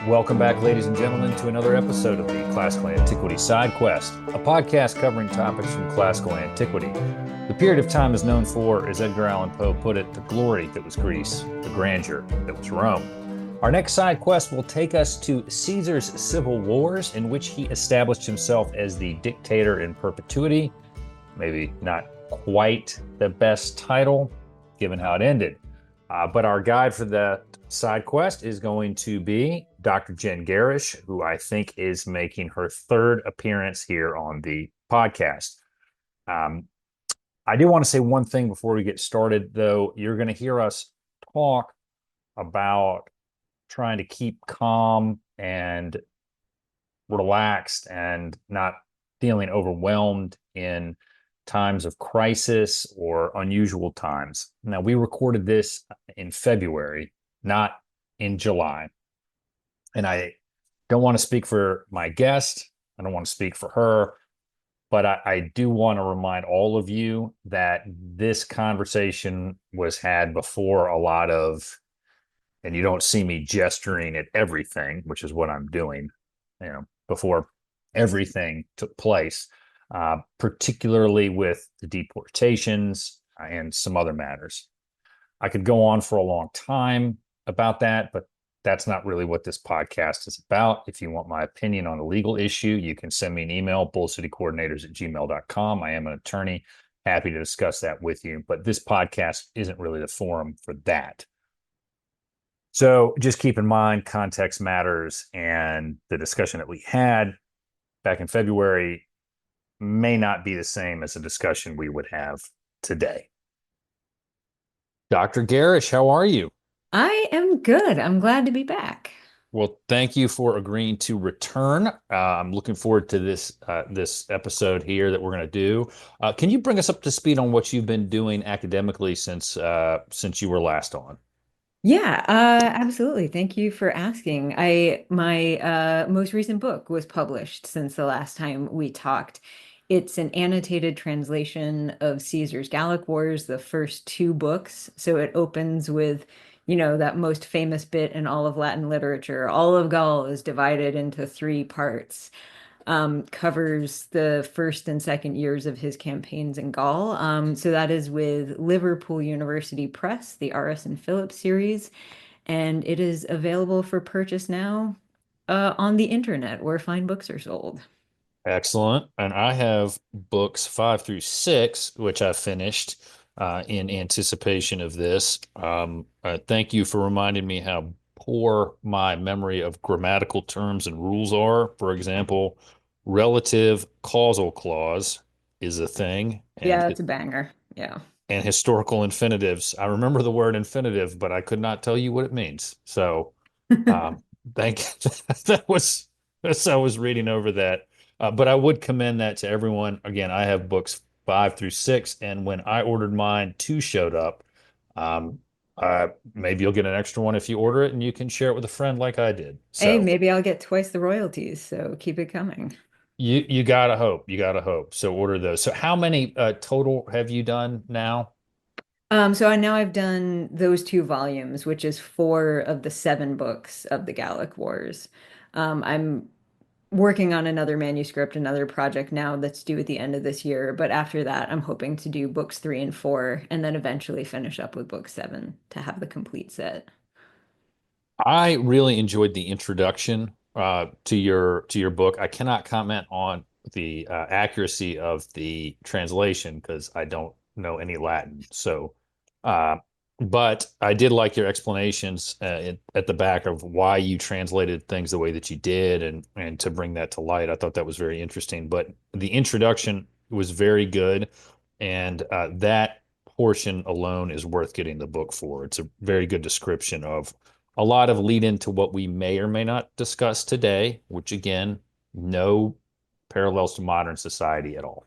Welcome back, ladies and gentlemen, to another episode of the Classical Antiquity Sidequest, a podcast covering topics from classical antiquity. The period of time is known for, as Edgar Allan Poe put it, the glory that was Greece, the grandeur that was Rome. Our next side quest will take us to Caesar's civil wars, in which he established himself as the dictator in perpetuity. Maybe not quite the best title, given how it ended. But our guide for that side quest is going to be Dr. Jen Gerrish, who I think is making her third appearance here on the podcast. I do want to say one thing before we get started, though. You're going to hear us talk about trying to keep calm and relaxed and not feeling overwhelmed in times of crisis or unusual times. Now, we recorded this in February, not in July. And I don't want to speak for my guest. I don't want to speak for her, but I do want to remind all of you that this conversation was had before a lot of, and you don't see me gesturing at everything, which is what I'm doing, before everything took place, particularly with the deportations and some other matters. I could go on for a long time about that, but that's not really what this podcast is about. If you want my opinion on a legal issue, you can send me an email, bullcitycoordinators@gmail.com. I am an attorney, happy to discuss that with you, but this podcast isn't really the forum for that. So just keep in mind context matters, and the discussion that we had back in February may not be the same as a discussion we would have today. Dr. Gerrish, how are you? I am good. I'm glad to be back. Well, thank you for agreeing to return. I'm looking forward to this episode here that we're going to do. Can you bring us up to speed on what you've been doing academically since you were last on? Yeah, absolutely. Thank you for asking. I my most recent book was published since the last time we talked. It's an annotated translation of Caesar's Gallic Wars, the first two books. So it opens with, that most famous bit in all of Latin literature. All of Gaul is divided into three parts. Covers the first and second years of his campaigns in Gaul. So that is with Liverpool University Press, the R.S. and Phillips series, and it is available for purchase now on the internet where fine books are sold. Excellent. And I have books 5 through 6, which I finished in anticipation of this. Thank you for reminding me how poor my memory of grammatical terms and rules are. For example, relative causal clause is a thing, Yeah, it's a banger. Yeah. and historical infinitives. I remember the word infinitive, but I could not tell you what it means. So um, thank that was as I was reading over that. But I would commend that to everyone. Again, I have books 5 through 6, and when I ordered mine, two showed up. Um, Maybe you'll get an extra one if you order it, and you can share it with a friend like I did. Hey, So maybe I'll get twice the royalties, so keep it coming. you gotta hope, you gotta hope. So order those. So how many total have you done now? So I now I've done those two volumes, which is four of the seven books of the Gallic Wars. I'm working on another manuscript, another project now that's due at the end of this year. But after that, I'm hoping to do books three and four, and then eventually finish up with book seven to have the complete set. I really enjoyed the introduction to your book. I cannot comment on the accuracy of the translation because I don't know any Latin. So, uh, but I did like your explanations at the back of why you translated things the way that you did, and to bring that to light. I thought that was very interesting. But the introduction was very good, and that portion alone is worth getting the book for. It's a very good description of a lot of lead into what we may or may not discuss today, which again, no parallels to modern society at all.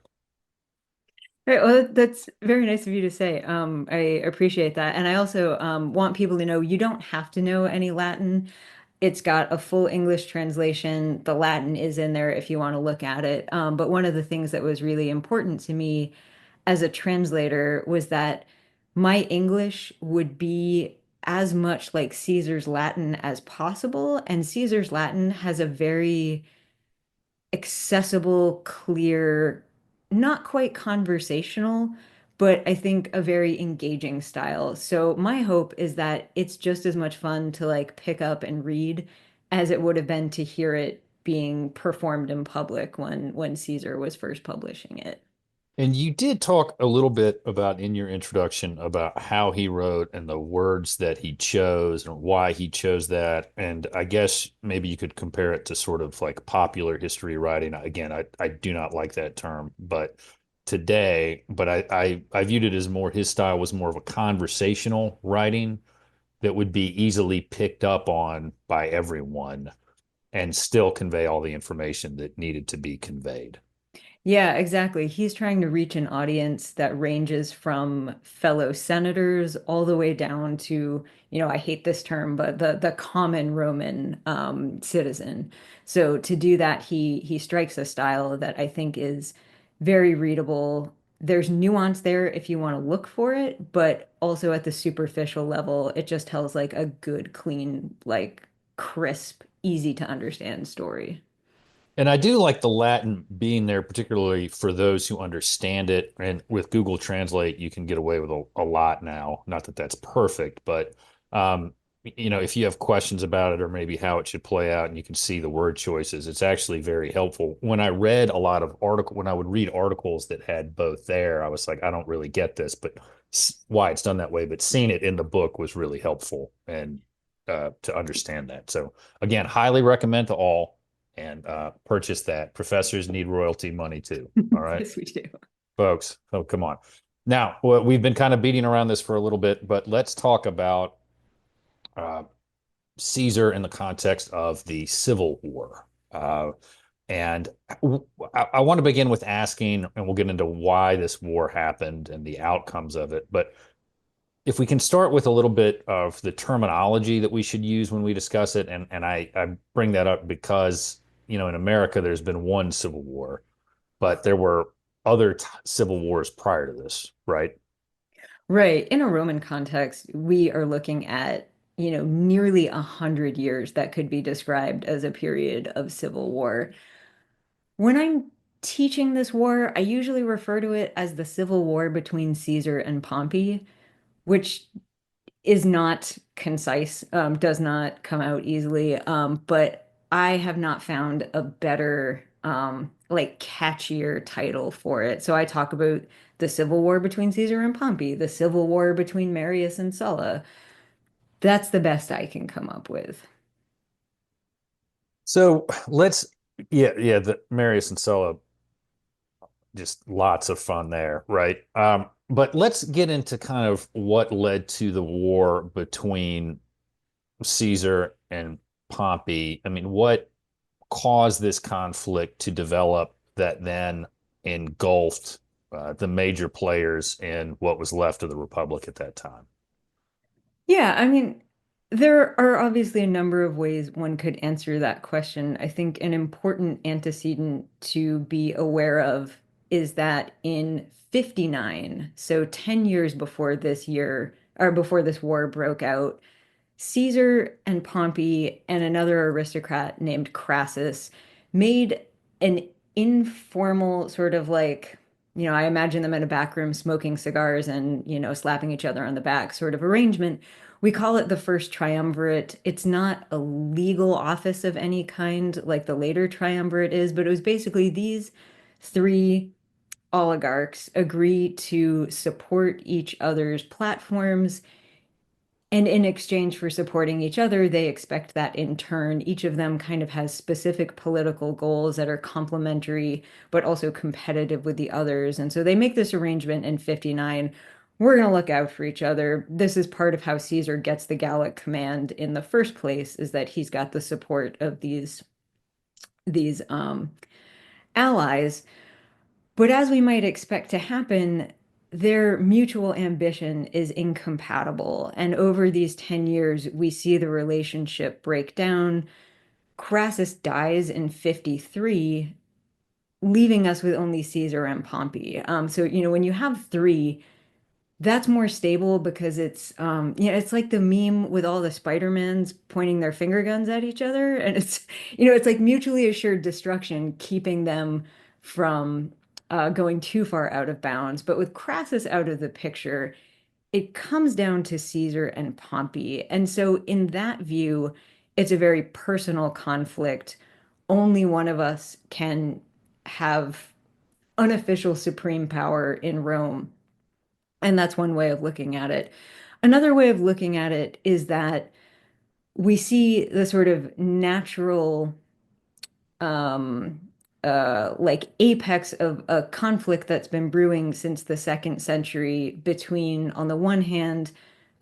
Right, well, that's very nice of you to say. I appreciate that. And I also want people to know you don't have to know any Latin. It's got a full English translation. The Latin is in there if you want to look at it. But one of the things that was really important to me as a translator was that my English would be as much like Caesar's Latin as possible. And Caesar's Latin has a very accessible, clear, not quite conversational, but I think a very engaging style. So my hope is that it's just as much fun to like pick up and read as it would have been to hear it being performed in public when Caesar was first publishing it. And you did talk a little bit about in your introduction about how he wrote and the words that he chose and why he chose that. And I guess maybe you could compare it to sort of like popular history writing. Again, I do not like that term, but today, but I viewed it as more his style was more of a conversational writing that would be easily picked up on by everyone and still convey all the information that needed to be conveyed. Yeah, exactly. He's trying to reach an audience that ranges from fellow senators all the way down to, I hate this term, but the common Roman citizen. So to do that, he strikes a style that I think is very readable. There's nuance there if you want to look for it, but also at the superficial level, it just tells like a good, clean, like crisp, easy to understand story. And I do like the Latin being there, particularly for those who understand it. And with Google Translate, you can get away with a lot now. Not that that's perfect, but if you have questions about it or maybe how it should play out, and you can see the word choices, it's actually very helpful. When I read a lot of when I would read articles that had both there, I was like, I don't really get this, but why it's done that way. But seeing it in the book was really helpful and to understand that. So again, highly recommend to all and purchase that. Professors need royalty money too. All right, Yes, we do. folks. Oh, come on. Now, well, we've been kind of beating around this for a little bit, but let's talk about uh, Caesar in the context of the Civil War. And I want to begin with asking, and we'll get into why this war happened and the outcomes of it. But if we can start with a little bit of the terminology that we should use when we discuss it, and I bring that up because in America there's been one civil war, but there were other civil wars prior to this, right? Right. In a Roman context, we are looking at, nearly 100 years that could be described as a period of civil war. When I'm teaching this war, I usually refer to it as the civil war between Caesar and Pompey, which is not concise, does not come out easily. But I have not found a better, like catchier title for it. So I talk about the civil war between Caesar and Pompey, the civil war between Marius and Sulla. That's the best I can come up with. So yeah, the Marius and Sulla, just lots of fun there, right? But let's get into kind of what led to the war between Caesar and Pompey. I mean, what caused this conflict to develop that then engulfed the major players in what was left of the Republic at that time? Yeah, I mean, there are obviously a number of ways one could answer that question. I think an important antecedent to be aware of is that in 59, so 10 years before this year, or before this war broke out, Caesar and Pompey and another aristocrat named Crassus made an informal sort of like, I imagine them in a back room smoking cigars and, slapping each other on the back sort of arrangement. We call it the First Triumvirate. It's not a legal office of any kind like the later triumvirate is, but it was basically these three oligarchs agree to support each other's platforms, and in exchange for supporting each other, they expect that in turn, each of them kind of has specific political goals that are complementary, but also competitive with the others. And so they make this arrangement in 59. We're going to look out for each other. This is part of how Caesar gets the Gallic command in the first place, is that he's got the support of these allies. But as we might expect to happen, their mutual ambition is incompatible. And over these 10 years, we see the relationship break down. Crassus dies in 53, leaving us with only Caesar and Pompey. So, when you have three That's more stable because it's like the meme with all the Spider-Mans pointing their finger guns at each other, and it's like mutually assured destruction, keeping them from going too far out of bounds. But with Crassus out of the picture, it comes down to Caesar and Pompey. And so in that view, it's a very personal conflict. Only one of us can have unofficial supreme power in Rome. And that's one way of looking at it. Another way of looking at it is that we see the sort of natural um, like apex of a conflict that's been brewing since the second century between, on the one hand,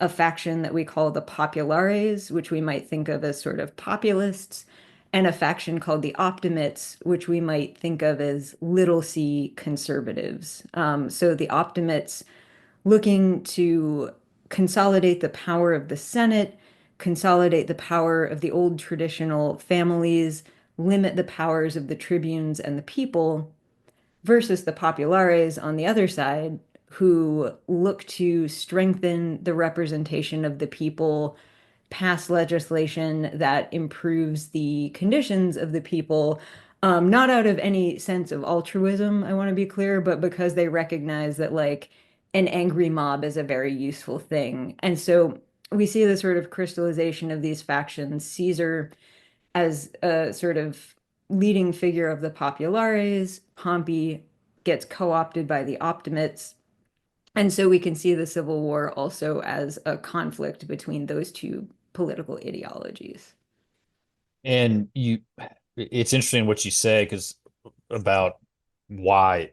a faction that we call the populares, which we might think of as sort of populists, and a faction called the optimates, which we might think of as little c conservatives. So the optimates looking to consolidate the power of the Senate, consolidate the power of the old traditional families, limit the powers of the tribunes and the people, versus the populares on the other side, who look to strengthen the representation of the people, pass legislation that improves the conditions of the people, not out of any sense of altruism, I want to be clear, but because they recognize that like an angry mob is a very useful thing. And so we see the sort of crystallization of these factions. Caesar as a sort of leading figure of the populares, Pompey gets co-opted by the optimates. And so we can see the Civil War also as a conflict between those two political ideologies. And it's interesting what you say because about why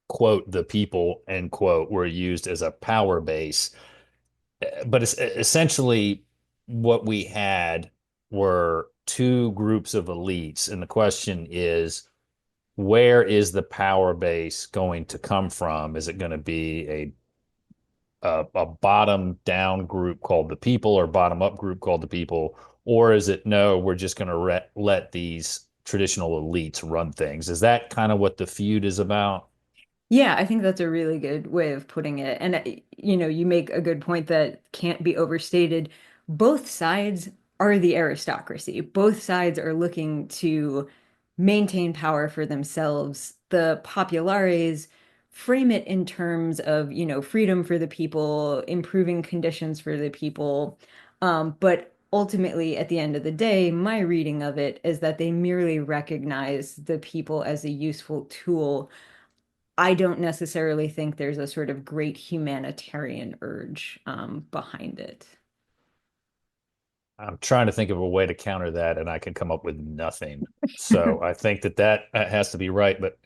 quote the people end quote were used as a power base, but it's essentially what we had were two groups of elites, and the question is, where is the power base going to come from? Is it going to be a bottom down group called the people or bottom up group called the people? Or is it no, we're just going to let these traditional elites run things? Is that kind of what the feud is about? Yeah, I think that's a really good way of putting it. And, you make a good point that can't be overstated. Both sides are the aristocracy. Both sides are looking to maintain power for themselves. The populares frame it in terms of, freedom for the people, improving conditions for the people. But ultimately, at the end of the day, my reading of it is that they merely recognize the people as a useful tool. I don't necessarily think there's a sort of great humanitarian urge behind it. I'm trying to think of a way to counter that, and I can come up with nothing. So I think that has to be right. But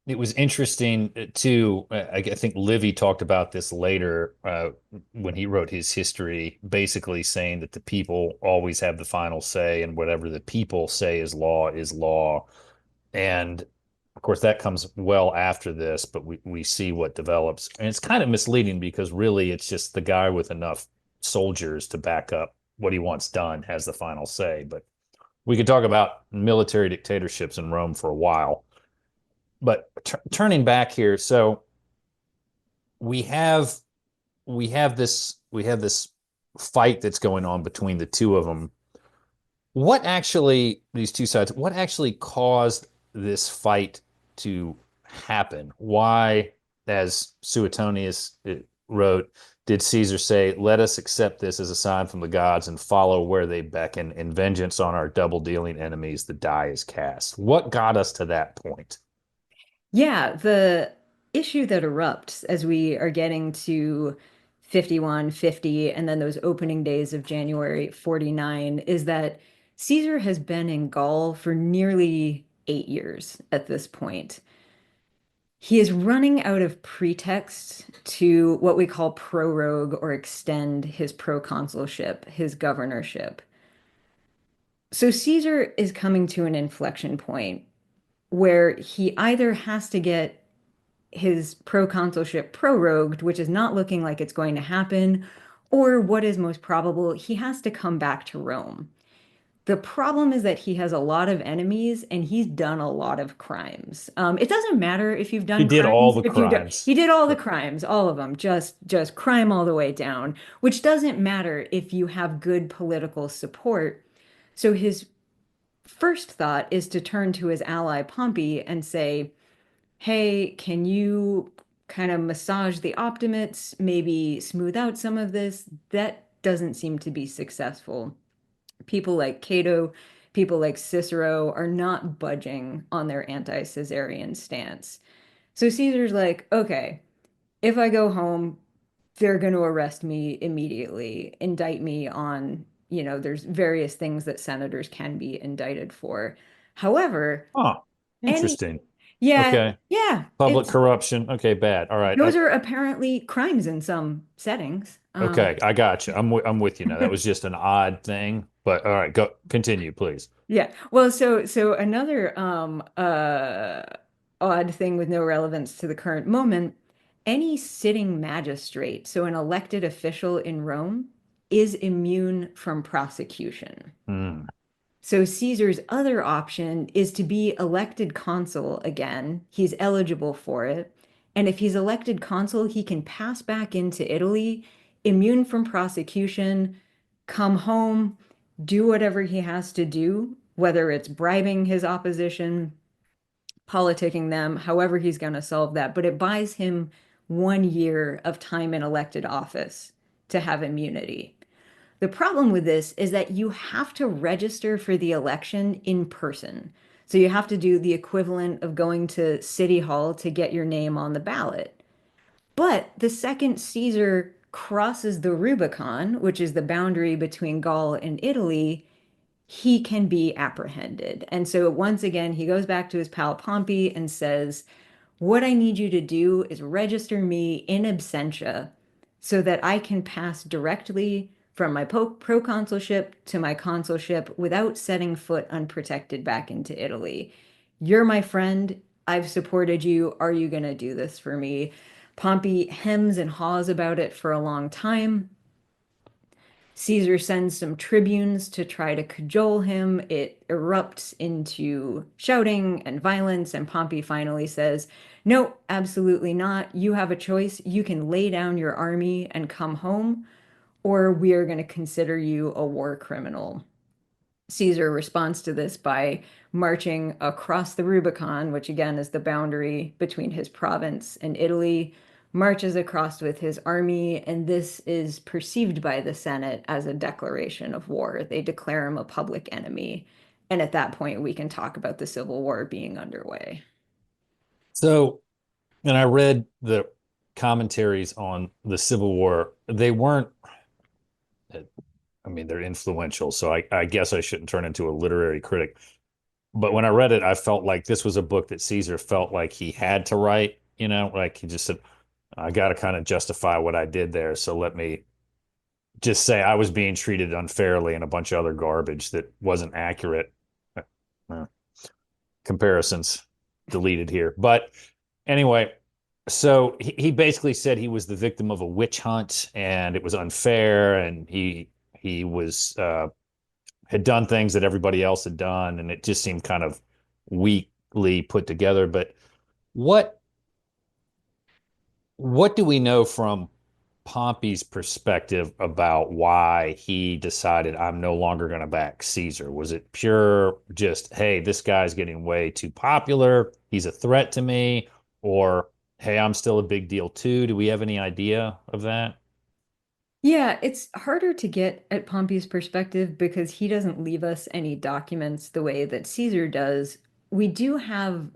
it was interesting too. I think Livy talked about this later when he wrote his history, basically saying that the people always have the final say, and whatever the people say is law is law. And of course, that comes well after this, but we see what develops. And it's kind of misleading because really it's just the guy with enough soldiers to back up what he wants done has the final say. But we could talk about military dictatorships in Rome for a while. But turning back here, so we have we have this fight that's going on between the two of them. What actually, these two sides, what actually caused this fight to happen? Why, as Suetonius wrote, did Caesar say, let us accept this as a sign from the gods and follow where they beckon, in vengeance on our double dealing enemies, the die is cast? What got us to that point? Yeah, the issue that erupts as we are getting to 51, 50, and then those opening days of January 49 is that Caesar has been in Gaul for nearly 8 years at this point. He is running out of pretext to what we call prorogue or extend his proconsulship, his governorship. So Caesar is coming to an inflection point where he either has to get his proconsulship prorogued, which is not looking like it's going to happen, or what is most probable, he has to come back to Rome. The problem is that he has a lot of enemies and he's done a lot of crimes. It doesn't matter if you've He done did all crimes, the if you do, crimes. he did all the crimes, all of them, just crime all the way down, which doesn't matter if you have good political support. So his first thought is to turn to his ally Pompey and say, hey, can you kind of massage the optimates, maybe smooth out some of this? That doesn't seem to be successful. People like Cato, people like Cicero are not budging on their anti-Caesarian stance. So Caesar's like, okay, if I go home, they're going to arrest me immediately, indict me on, there's various things that senators can be indicted for. However, Huh. any, Interesting. yeah, Okay. yeah, Public corruption. Okay, bad. All right. those are apparently crimes in some settings. Okay, I got you. I'm with you now. That was just an odd thing, but all right, go continue, please. Yeah. Well, so another odd thing with no relevance to the current moment, any sitting magistrate, so an elected official in Rome, is immune from prosecution. Hmm. So Caesar's other option is to be elected consul again. He's eligible for it. And if he's elected consul, he can pass back into Italy, immune from prosecution, come home, do whatever he has to do, whether it's bribing his opposition, politicking them, however he's going to solve that. But it buys him 1 year of time in elected office to have immunity. The problem with this is that you have to register for the election in person. So you have to do the equivalent of going to City Hall to get your name on the ballot. But the second Caesar crosses the Rubicon, which is the boundary between Gaul and Italy, he can be apprehended. And so once again, he goes back to his pal Pompey and says, what I need you to do is register me in absentia so that I can pass directly from my proconsulship to my consulship without setting foot unprotected back into Italy. You're my friend. I've supported you. Are you going to do this for me? Pompey hems and haws about it for a long time. Caesar sends some tribunes to try to cajole him. It erupts into shouting and violence, and Pompey finally says, no, absolutely not. You have a choice. You can lay down your army and come home, or we are going to consider you a war criminal. Caesar responds to this by marching across the Rubicon, which again is the boundary between his province and Italy, marches across with his army, and this is perceived by the Senate as a declaration of war. They declare him a public enemy. And at that point, we can talk about the Civil War being underway. So, and I read the commentaries on the Civil War. They weren't, I mean, they're influential, so I guess I shouldn't turn into a literary critic. But when I read it, I felt like this was a book that Caesar felt like he had to write, like he just said, I got to kind of justify what I did there. So let me just say I was being treated unfairly and a bunch of other garbage that wasn't accurate. Uh, Comparisons deleted here. But anyway, so he basically said he was the victim of a witch hunt and it was unfair and he was had done things that everybody else had done and it just seemed kind of weakly put together. But what what do we know from Pompey's perspective about why he decided I'm no longer going to back Caesar? Was it pure just, hey, this guy's getting way too popular, he's a threat to me, or hey, I'm still a big deal too? Do we have any idea of that? Yeah, it's harder to get at Pompey's perspective because he doesn't leave us any documents the way that Caesar does. We do have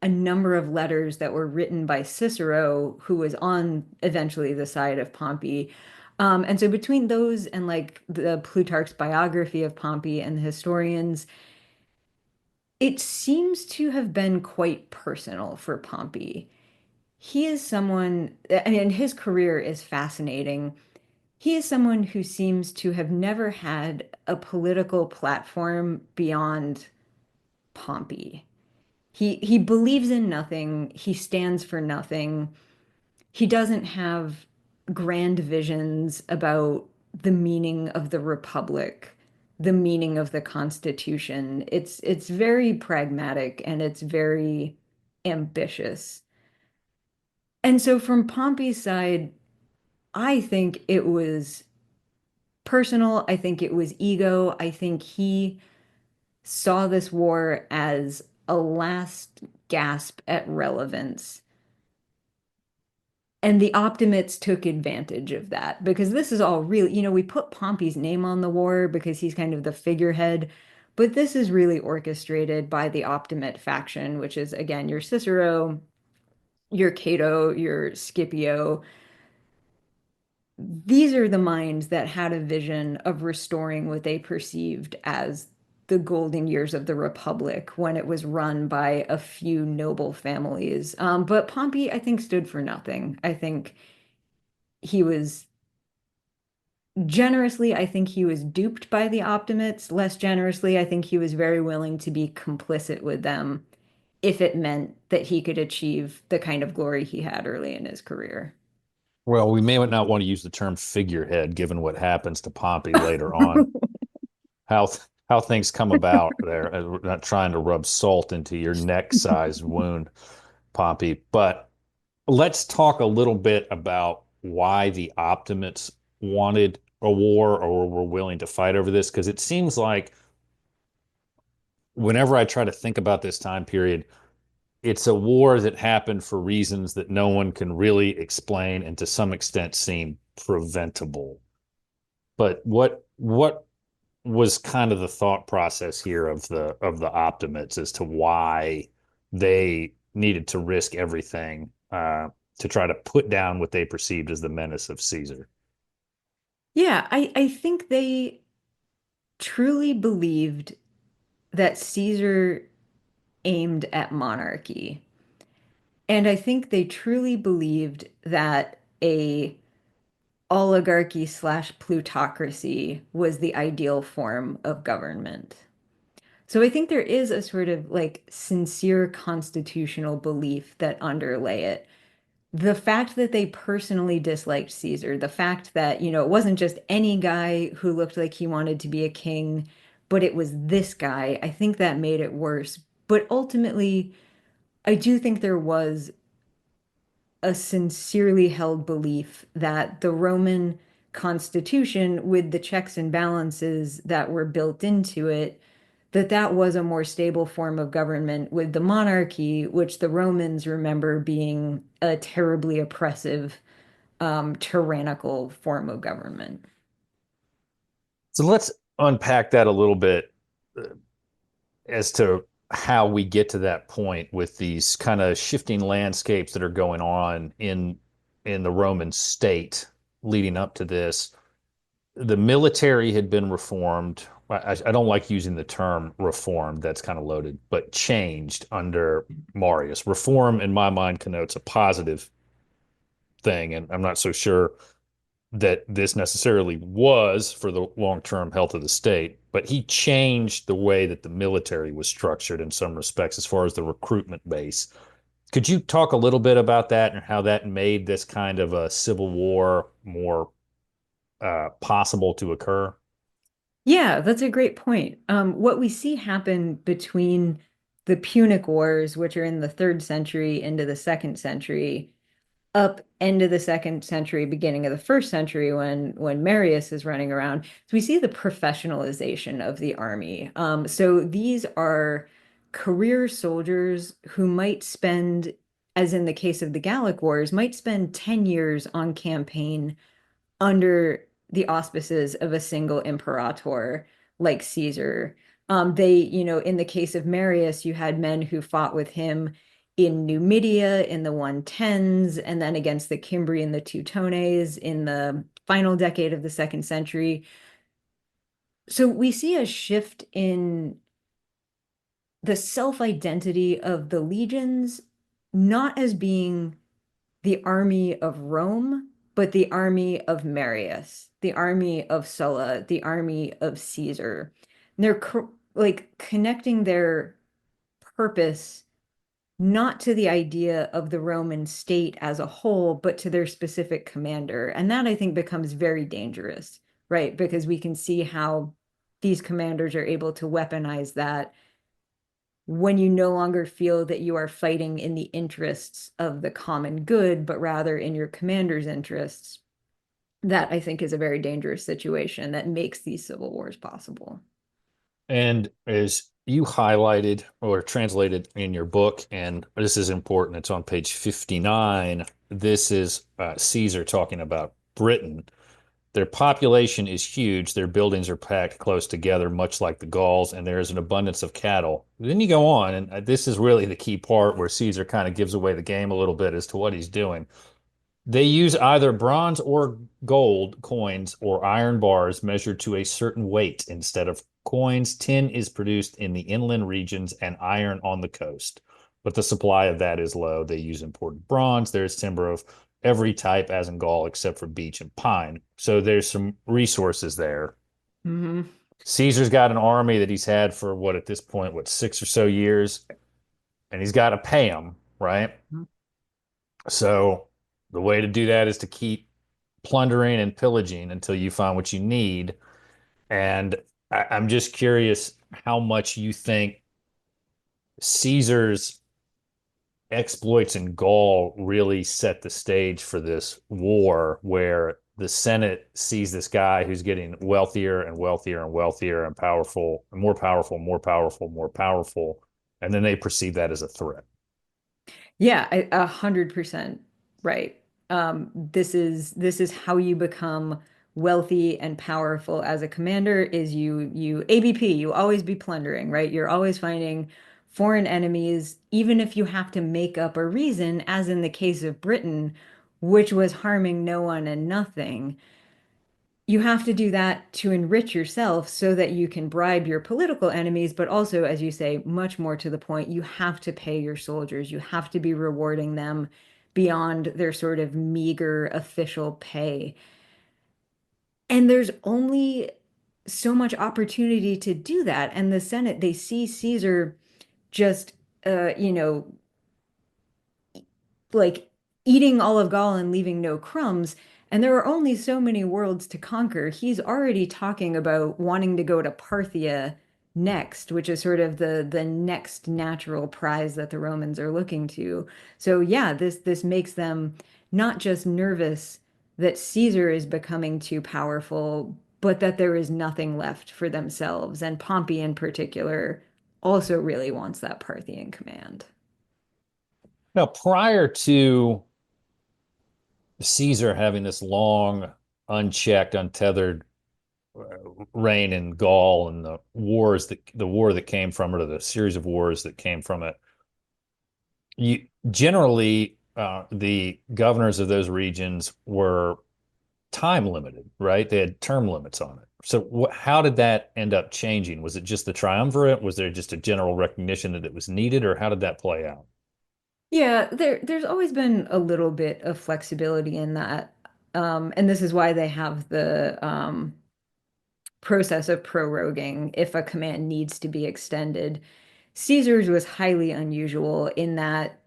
a number of letters that were written by Cicero, who was on eventually the side of Pompey. And so between those and like the Plutarch's biography of Pompey and the historians, it seems to have been quite personal for Pompey. He is someone, I mean, his career is fascinating. He is someone who seems to have never had a political platform beyond Pompey. He believes in nothing. He stands for nothing. He doesn't have grand visions about the meaning of the Republic. the meaning of the Constitution. It's very pragmatic and it's very ambitious. And so from Pompey's side, I think it was personal. I think it was ego. I think he saw this war as a last gasp at relevance. And the Optimates took advantage of that because this is all really, we put Pompey's name on the war because he's kind of the figurehead, but this is really orchestrated by the Optimate faction, which is, again, your Cicero, your Cato, your Scipio. These are the minds that had a vision of restoring what they perceived as the golden years of the Republic when it was run by a few noble families. But Pompey, I think, stood for nothing. I think he was generously, I think he was duped by the Optimates. Less generously, I think he was very willing to be complicit with them if it meant that he could achieve the kind of glory he had early in his career. Well, we may not want to use the term figurehead given what happens to Pompey later on. How things come about there. We're not trying to rub salt into your neck-sized wound, Pompey, but let's talk a little bit about why the Optimates wanted a war or were willing to fight over this, because it seems like whenever I try to think about this time period, it's a war that happened for reasons that no one can really explain and to some extent seem preventable. But what was kind of the thought process here of the Optimates as to why they needed to risk everything to try to put down what they perceived as the menace of Caesar? Yeah, I think they truly believed that Caesar aimed at monarchy. And I think they truly believed that a oligarchy slash plutocracy was the ideal form of government. So I think there is a sort of like sincere constitutional belief that underlay it. The fact that they personally disliked Caesar, the fact that, it wasn't just any guy who looked like he wanted to be a king, but it was this guy, I think that made it worse. But ultimately, I do think there was a sincerely held belief that the Roman constitution, with the checks and balances that were built into it, that was a more stable form of government with the monarchy, which the Romans remember being a terribly oppressive, tyrannical form of government. So let's unpack that a little bit as to how we get to that point with these kind of shifting landscapes that are going on in the Roman state leading up to this. The military had been reformed. I don't like using the term reformed, that's kind of loaded, but changed under Marius. Reform, in my mind, connotes a positive thing, and I'm not so sure that this necessarily was for the long-term health of the state, but he changed the way that the military was structured in some respects as far as the recruitment base. Could you talk a little bit about that and how that made this kind of a civil war more possible to occur? Yeah, that's a great point. What we see happen between the Punic Wars, which are in the third century into the second century, up into the second century, beginning of the first century when Marius is running around. So we see the professionalization of the army. So these are career soldiers who might spend, as in the case of the Gallic Wars, might spend 10 years on campaign under the auspices of a single imperator like Caesar. In the case of Marius, you had men who fought with him in Numidia in the 110s, and then against the Cimbri and the Teutones in the final decade of the second century. So we see a shift in the self-identity of the legions, not as being the army of Rome, but the army of Marius, the army of Sulla, the army of Caesar. And they're like connecting their purpose not to the idea of the Roman state as a whole, but to their specific commander. And that I think becomes very dangerous, right? Because we can see how these commanders are able to weaponize that when you no longer feel that you are fighting in the interests of the common good, but rather in your commander's interests. That I think is a very dangerous situation that makes these civil wars possible. And as you highlighted or translated in your book, and this is important, it's on page 59. This is Caesar talking about Britain. Their population is huge. Their buildings are packed close together, much like the Gauls, and there is an abundance of cattle. Then you go on, and this is really the key part where Caesar kind of gives away the game a little bit as to what he's doing. They use either bronze or gold coins or iron bars measured to a certain weight instead of coins. Tin is produced in the inland regions and iron on the coast, but the supply of that is low. They use imported bronze. There's timber of every type, as in Gaul, except for beech and pine. So there's some resources there. Mm-hmm. Caesar's got an army that he's had for what at this point, what, 6 or so years, and he's got to pay them, right? So the way to do that is to keep plundering and pillaging until you find what you need. And I'm just curious how much you think Caesar's exploits in Gaul really set the stage for this war where the Senate sees this guy who's getting wealthier and wealthier and wealthier and powerful, and more powerful, more powerful, more powerful. And then they perceive that as a threat. Yeah, 100% right. This is how you become wealthy and powerful as a commander is you ABP, you always be plundering, right? You're always finding foreign enemies, even if you have to make up a reason, as in the case of Britain, which was harming no one and nothing. You have to do that to enrich yourself so that you can bribe your political enemies, but also, as you say, much more to the point, you have to pay your soldiers. You have to be rewarding them beyond their sort of meager official pay. And there's only so much opportunity to do that. And the Senate, they see Caesar just, you know, like eating all of Gaul and leaving no crumbs. And there are only so many worlds to conquer. He's already talking about wanting to go to Parthia next, which is sort of the next natural prize that the Romans are looking to. So yeah, this makes them not just nervous that Caesar is becoming too powerful, but that there is nothing left for themselves. And Pompey in particular also really wants that Parthian command. Now, prior to Caesar having this long, unchecked, untethered reign in Gaul and the war that came from it, or the series of wars that came from it, you generally the governors of those regions were time limited, right? They had term limits on it. So how did that end up changing? Was it just the triumvirate? Was there just a general recognition that it was needed, or how did that play out? Yeah, there's always been a little bit of flexibility in that. And this is why they have the process of proroguing if a command needs to be extended. Caesar's was highly unusual in that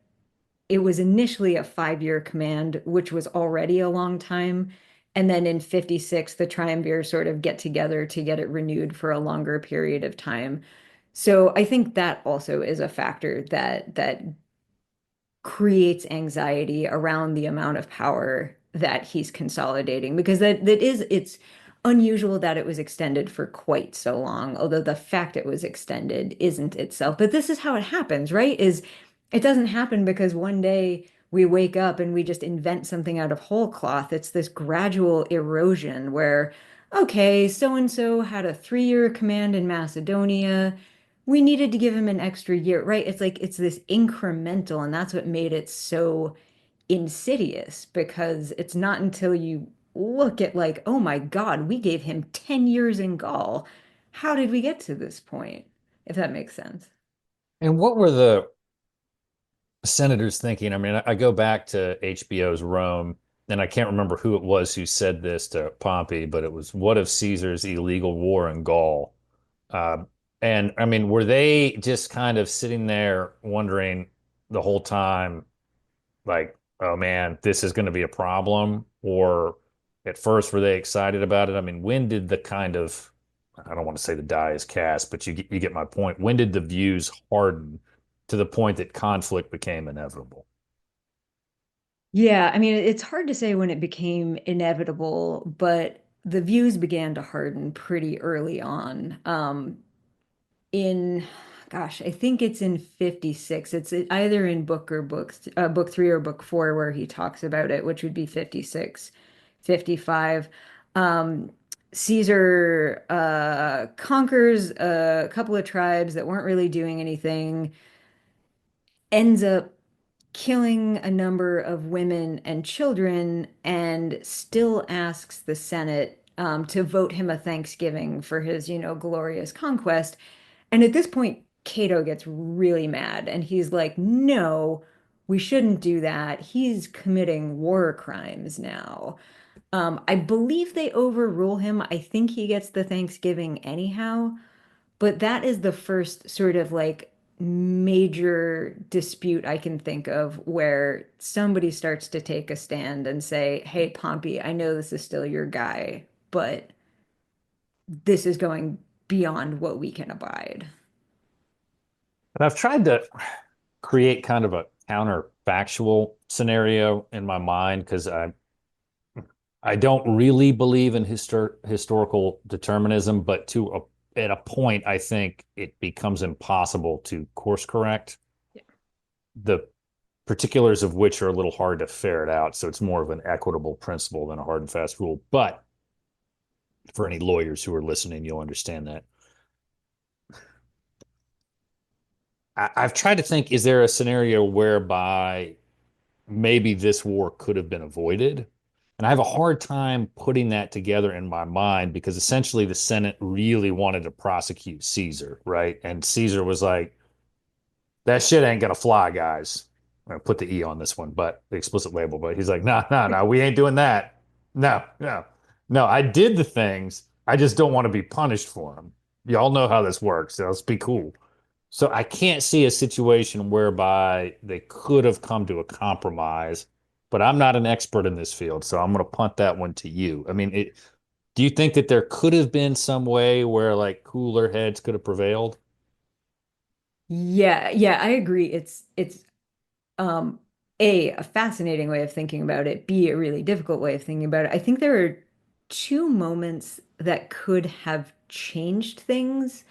it was initially a 5-year command, which was already a long time. And then in 56, the triumvirs sort of get together to get it renewed for a longer period of time. So I think that also is a factor that creates anxiety around the amount of power that he's consolidating because it's unusual that it was extended for quite so long, although the fact it was extended isn't itself. But this is how it happens, right? Is it doesn't happen because one day we wake up and we just invent something out of whole cloth. It's this gradual erosion where, okay, so and so had a 3-year command in Macedonia, we needed to give him an extra year, right? It's like it's this incremental, and that's what made it so insidious because it's not until you look at like, oh my God, we gave him 10 years in Gaul. How did we get to this point? If that makes sense. And what were the senators thinking? I mean, I go back to HBO's Rome, and I can't remember who it was who said this to Pompey, but it was, what of Caesar's illegal war in Gaul? Uh, and I mean, were they just kind of sitting there wondering the whole time, like, oh man, this is going to be a problem? Or at first, were they excited about it? I mean, when did the kind of I don't want to say the die is cast, but you get my point. When did the views harden to the point that conflict became inevitable? Yeah, I mean, it's hard to say when it became inevitable, but the views began to harden pretty early on. In, gosh, I think it's in 56. It's either in book three or book four where he talks about it, which would be 56, 55. Um, Caesar conquers a couple of tribes that weren't really doing anything, ends up killing a number of women and children, and still asks the Senate to vote him a Thanksgiving for his, glorious conquest. And at this point, Cato gets really mad and he's like, no, we shouldn't do that. He's committing war crimes now. I believe they overrule him. I think he gets the Thanksgiving anyhow. But that is the first sort of like major dispute I can think of where somebody starts to take a stand and say, hey, Pompey, I know this is still your guy, but this is going beyond what we can abide. And I've tried to create kind of a counterfactual scenario in my mind because I don't really believe in historical determinism, but at a point, I think it becomes impossible to course correct, the particulars of which are a little hard to ferret out. So it's more of an equitable principle than a hard and fast rule. But for any lawyers who are listening, you'll understand that. I've tried to think, is there a scenario whereby maybe this war could have been avoided? And I have a hard time putting that together in my mind because essentially the Senate really wanted to prosecute Caesar, right? And Caesar was like, that shit ain't gonna fly, guys. I put the E on this one, but the explicit label. But he's like, no, no, no, we ain't doing that. No, no, no. I did the things. I just don't want to be punished for them. Y'all know how this works. So let's be cool. So I can't see a situation whereby they could have come to a compromise, but I'm not an expert in this field, so I'm going to punt that one to you. I mean, do you think that there could have been some way where like cooler heads could have prevailed? Yeah, yeah, I agree. It's um a fascinating way of thinking about it, B, a really difficult way of thinking about it. I think there are two moments that could have changed things.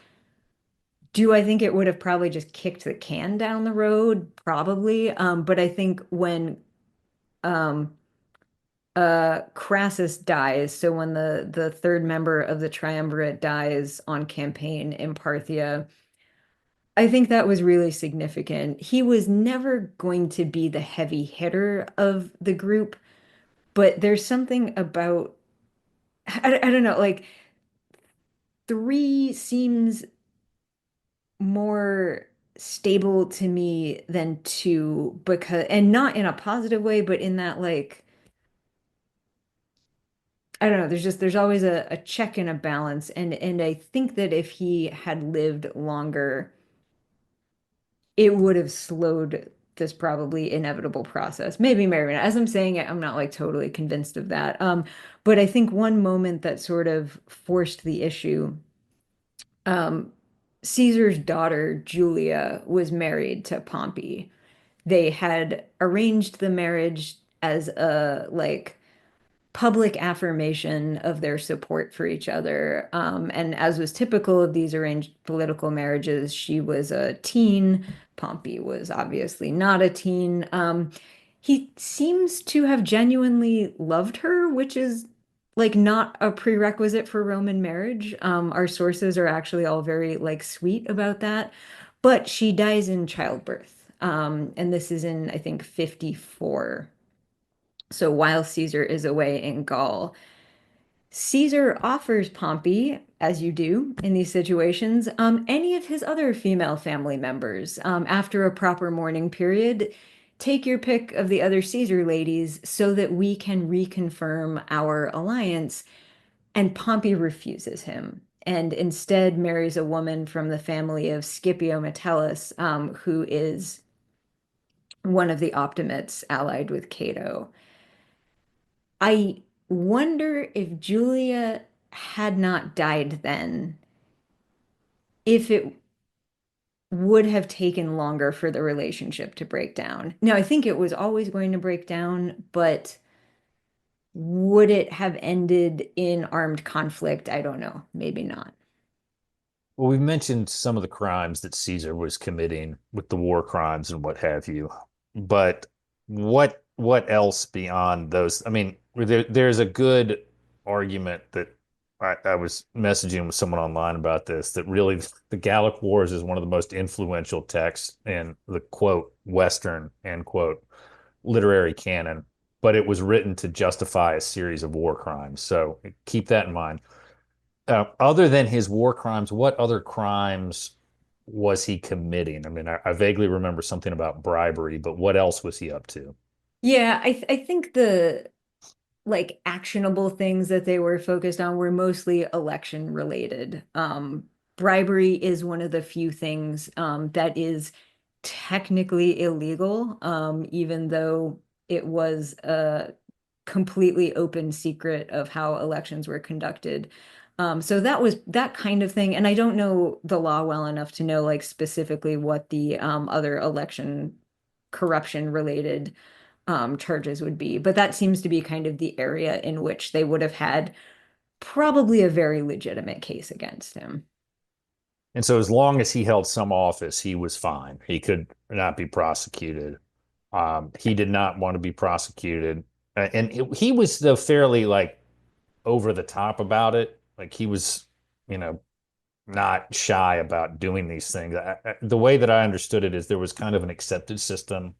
Do I think it would have probably just kicked the can down the road? Probably. But I think when um Crassus dies, so when the third member of the triumvirate dies on campaign in Parthia, I think that was really significant. He was never going to be the heavy hitter of the group, but there's something about, I don't know, like three seems more stable to me than two because, and not in a positive way, but in that like, I don't know, there's always a check and a balance. And I think that if he had lived longer, it would have slowed this probably inevitable process. Maybe not. As I'm saying it, I'm not like totally convinced of that. But I think one moment that sort of forced the issue, um, Caesar's daughter, Julia, was married to Pompey. They had arranged the marriage as a like public affirmation of their support for each other. And as was typical of these arranged political marriages, she was a teen. Pompey was obviously not a teen. He seems to have genuinely loved her, which is like not a prerequisite for Roman marriage. Our sources are actually all very like sweet about that. But she dies in childbirth. And this is in, I think, 54. So while Caesar is away in Gaul, Caesar offers Pompey, as you do in these situations, any of his other female family members. After a proper mourning period, take your pick of the other Caesar ladies so that we can reconfirm our alliance. And Pompey refuses him and instead marries a woman from the family of Scipio Metellus, who is one of the Optimates allied with Cato. I wonder if Julia had not died then, if it would have taken longer for the relationship to break down. Now, I think it was always going to break down, but would it have ended in armed conflict? I don't know. Maybe not. Well, we've mentioned some of the crimes that Caesar was committing with the war crimes and what have you, but what else beyond those? I mean, there's a good argument that I was messaging with someone online about this, that really the Gallic Wars is one of the most influential texts in the quote Western end quote literary canon, but it was written to justify a series of war crimes. So keep that in mind. Other than his war crimes, what other crimes was he committing? I mean, I vaguely remember something about bribery, but what else was he up to? Yeah, I think the like actionable things that they were focused on were mostly election related. Bribery is one of the few things that is technically illegal, even though it was a completely open secret of how elections were conducted. So that was that kind of thing. And I don't know the law well enough to know like specifically what the other election corruption related charges would be. But that seems to be kind of the area in which they would have had probably a very legitimate case against him. And so, as long as he held some office, he was fine. He could not be prosecuted. He did not want to be prosecuted, and he was though fairly like over the top about it. Like he was, you know, not shy about doing these things. The way that I understood it is there was kind of an accepted system,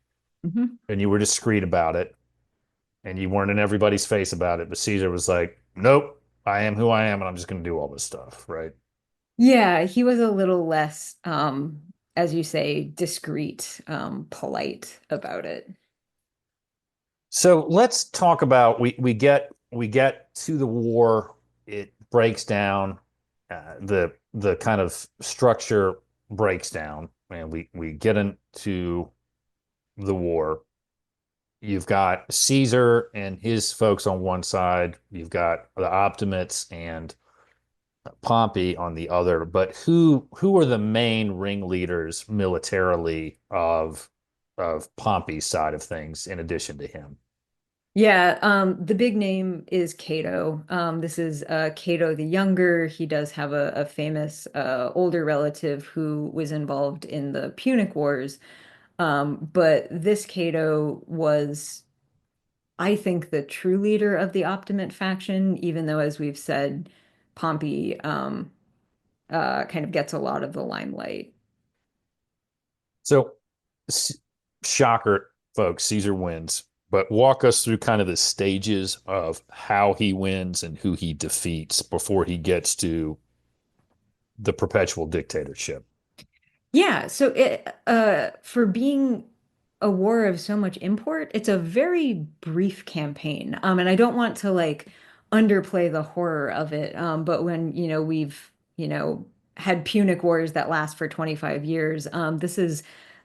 Mhm. and you were discreet about it, and you weren't in everybody's face about it. But Caesar was like, "Nope, I am who I am, and I'm just going to do all this stuff." Right. Yeah, he was a little less, as you say, discreet, polite about it. So let's talk about we get to the war. It breaks down. The kind of structure breaks down, and we get into the war. You've got Caesar and his folks on one side. You've got the Optimates and Pompey on the other. But who are the main ringleaders militarily of Pompey's side of things in addition to him? Yeah, the big name is Cato. This is Cato the Younger. He does have a famous older relative who was involved in the Punic Wars. But this Cato was, I think, the true leader of the Optimate faction, even though, as we've said, Pompey kind of gets a lot of the limelight. So, shocker, folks, Caesar wins. But walk us through kind of the stages of how he wins and who he defeats before he gets to the perpetual dictatorship. Yeah, so for being a war of so much import, it's a very brief campaign. And I don't want to like underplay the horror of it. But when, we've, had Punic Wars that last for 25 years, this is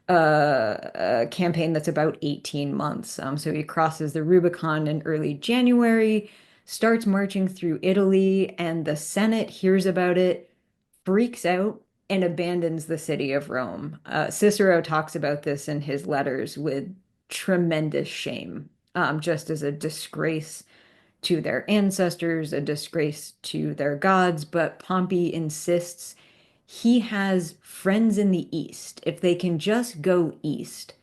a campaign that's about 18 months. So he crosses the Rubicon in early January, starts marching through Italy, and the Senate hears about it, freaks out, and abandons the city of Rome. Cicero talks about this in his letters with tremendous shame, just as a disgrace to their ancestors, a disgrace to their gods. But Pompey insists he has friends in the east. If they can just go east,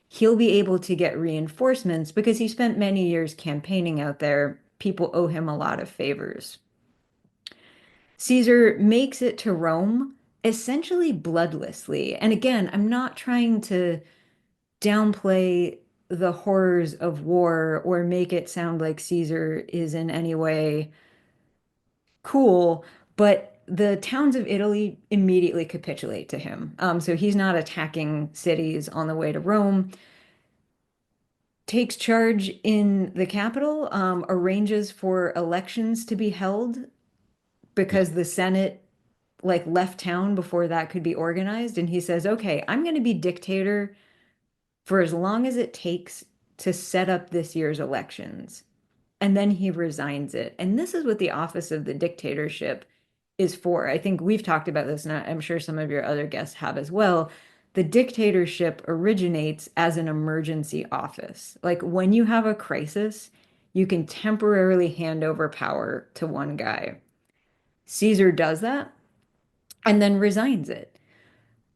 he'll be able to get reinforcements because he spent many years campaigning out there. People owe him a lot of favors. Caesar makes it to Rome essentially bloodlessly. And again, I'm not trying to downplay the horrors of war or make it sound like Caesar is in any way cool, but the towns of Italy immediately capitulate to him. So he's not attacking cities on the way to Rome, takes charge in the capital, arranges for elections to be held because the Senate like left town before that could be organized. And he says, okay, I'm going to be dictator for as long as it takes to set up this year's elections. and then he resigns it. And this is what the office of the dictatorship is for. I think we've talked about this, and I'm sure some of your other guests have as well. The dictatorship originates as an emergency office. Like when you have a crisis, you can temporarily hand over power to one guy. Caesar does that and then resigns it.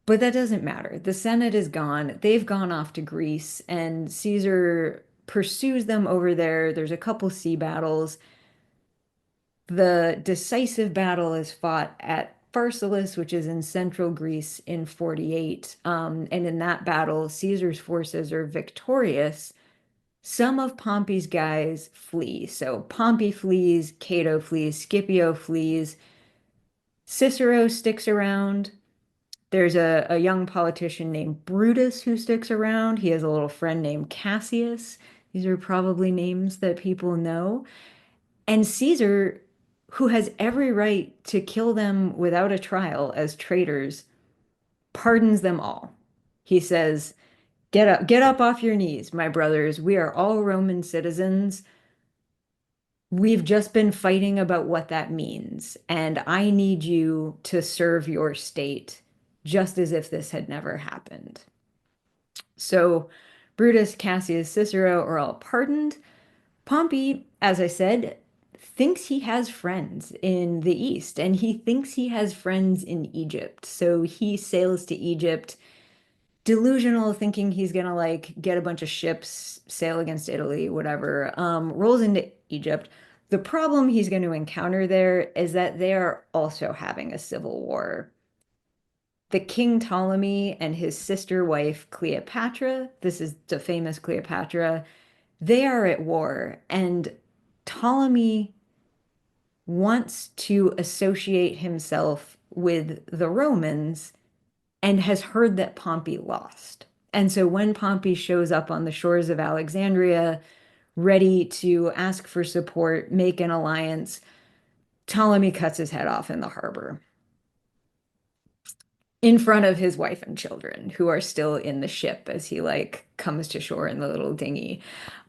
But that doesn't matter. The Senate is gone. They've gone off to Greece, and Caesar pursues them over there. There's a couple sea battles. The decisive battle is fought at Pharsalus, which is in central Greece in 48. And in that battle, Caesar's forces are victorious. Some of Pompey's guys flee. So Pompey flees, Cato flees, Scipio flees. Cicero sticks around. There's a young politician named Brutus who sticks around. He has a little friend named Cassius. These are probably names that people know. And Caesar, who has every right to kill them without a trial as traitors, pardons them all. He says, get up off your knees, my brothers. We are all Roman citizens. We've just been fighting about what that means, and I need you to serve your state just as if this had never happened. So Brutus, Cassius, Cicero are all pardoned. Pompey, as I said, thinks he has friends in the East, and he thinks he has friends in Egypt. So he sails to Egypt, delusional, thinking he's gonna like get a bunch of ships, sail against Italy, whatever. Rolls into Egypt. The problem he's going to encounter there is that they are also having a civil war. The King Ptolemy and his sister wife Cleopatra, this is the famous Cleopatra, they are at war, and Ptolemy wants to associate himself with the Romans and has heard that Pompey lost. And so when Pompey shows up on the shores of Alexandria, ready to ask for support, make an alliance, Ptolemy cuts his head off in the harbor in front of his wife and children who are still in the ship as he like comes to shore in the little dinghy,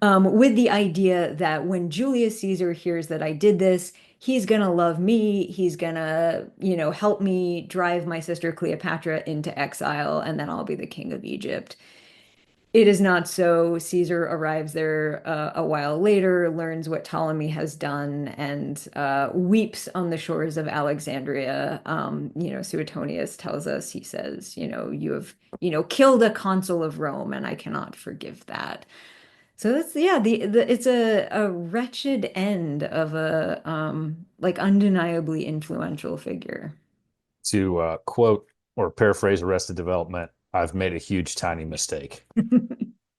with the idea that when Julius Caesar hears that I did this, he's gonna love me, he's gonna, help me drive my sister Cleopatra into exile, and then I'll be the king of Egypt. It is not so. Caesar arrives there a while later, learns what Ptolemy has done, and weeps on the shores of Alexandria. Suetonius tells us, he says, you have, killed a consul of Rome, and I cannot forgive that. So that's, yeah, it's a wretched end of a like undeniably influential figure. To quote or paraphrase Arrested Development, I've made a huge, tiny mistake.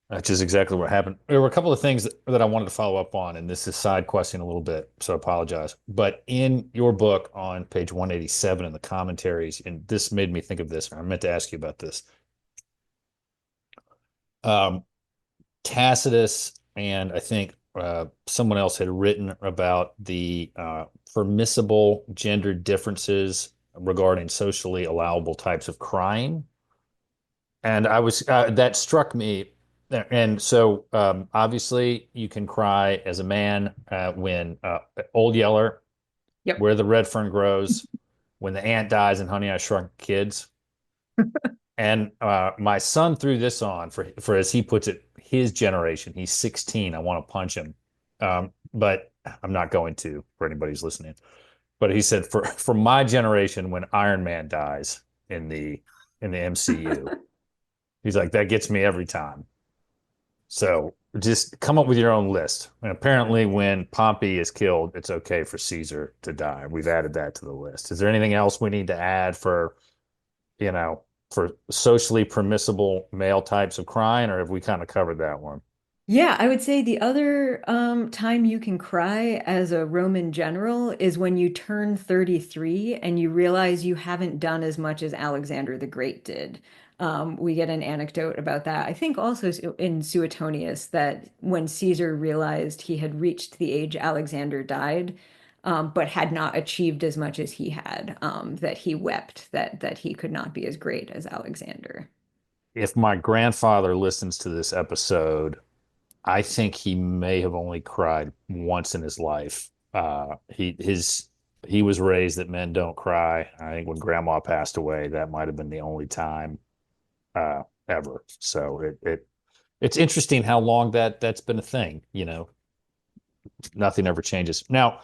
Which is exactly what happened. There were a couple of things that I wanted to follow up on, and this is side questing a little bit, so I apologize. But in your book on page 187 in the commentaries, and this made me think of this, and I meant to ask you about this. Tacitus and I think someone else had written about the permissible gender differences regarding socially allowable types of crime. And I was that struck me. And so obviously you can cry as a man when Old Yeller, Yep. Where the Red Fern Grows, when the ant dies in Honey, I Shrunk Kids. And my son threw this on for as he puts it, his generation. He's 16. I want to punch him. But I'm not going to for anybody who's listening. But he said for my generation, when Iron Man dies in the MCU, he's like, that gets me every time. So just come up with your own list. And apparently, when Pompey is killed, it's okay for Caesar to die. We've added that to the list. Is there anything else we need to add for socially permissible male types of crime, or have we kind of covered that one? Yeah, I would say the other time you can cry as a Roman general is when you turn 33 and you realize you haven't done as much as Alexander the Great did. We get an anecdote about that. I think also in Suetonius that when Caesar realized he had reached the age Alexander died, but had not achieved as much as he had, that he wept that he could not be as great as Alexander. If my grandfather listens to this episode, I think he may have only cried once in his life. He was raised that men don't cry. I think when grandma passed away, that might have been the only time ever. So it's interesting how long that's been a thing. Nothing ever changes. Now,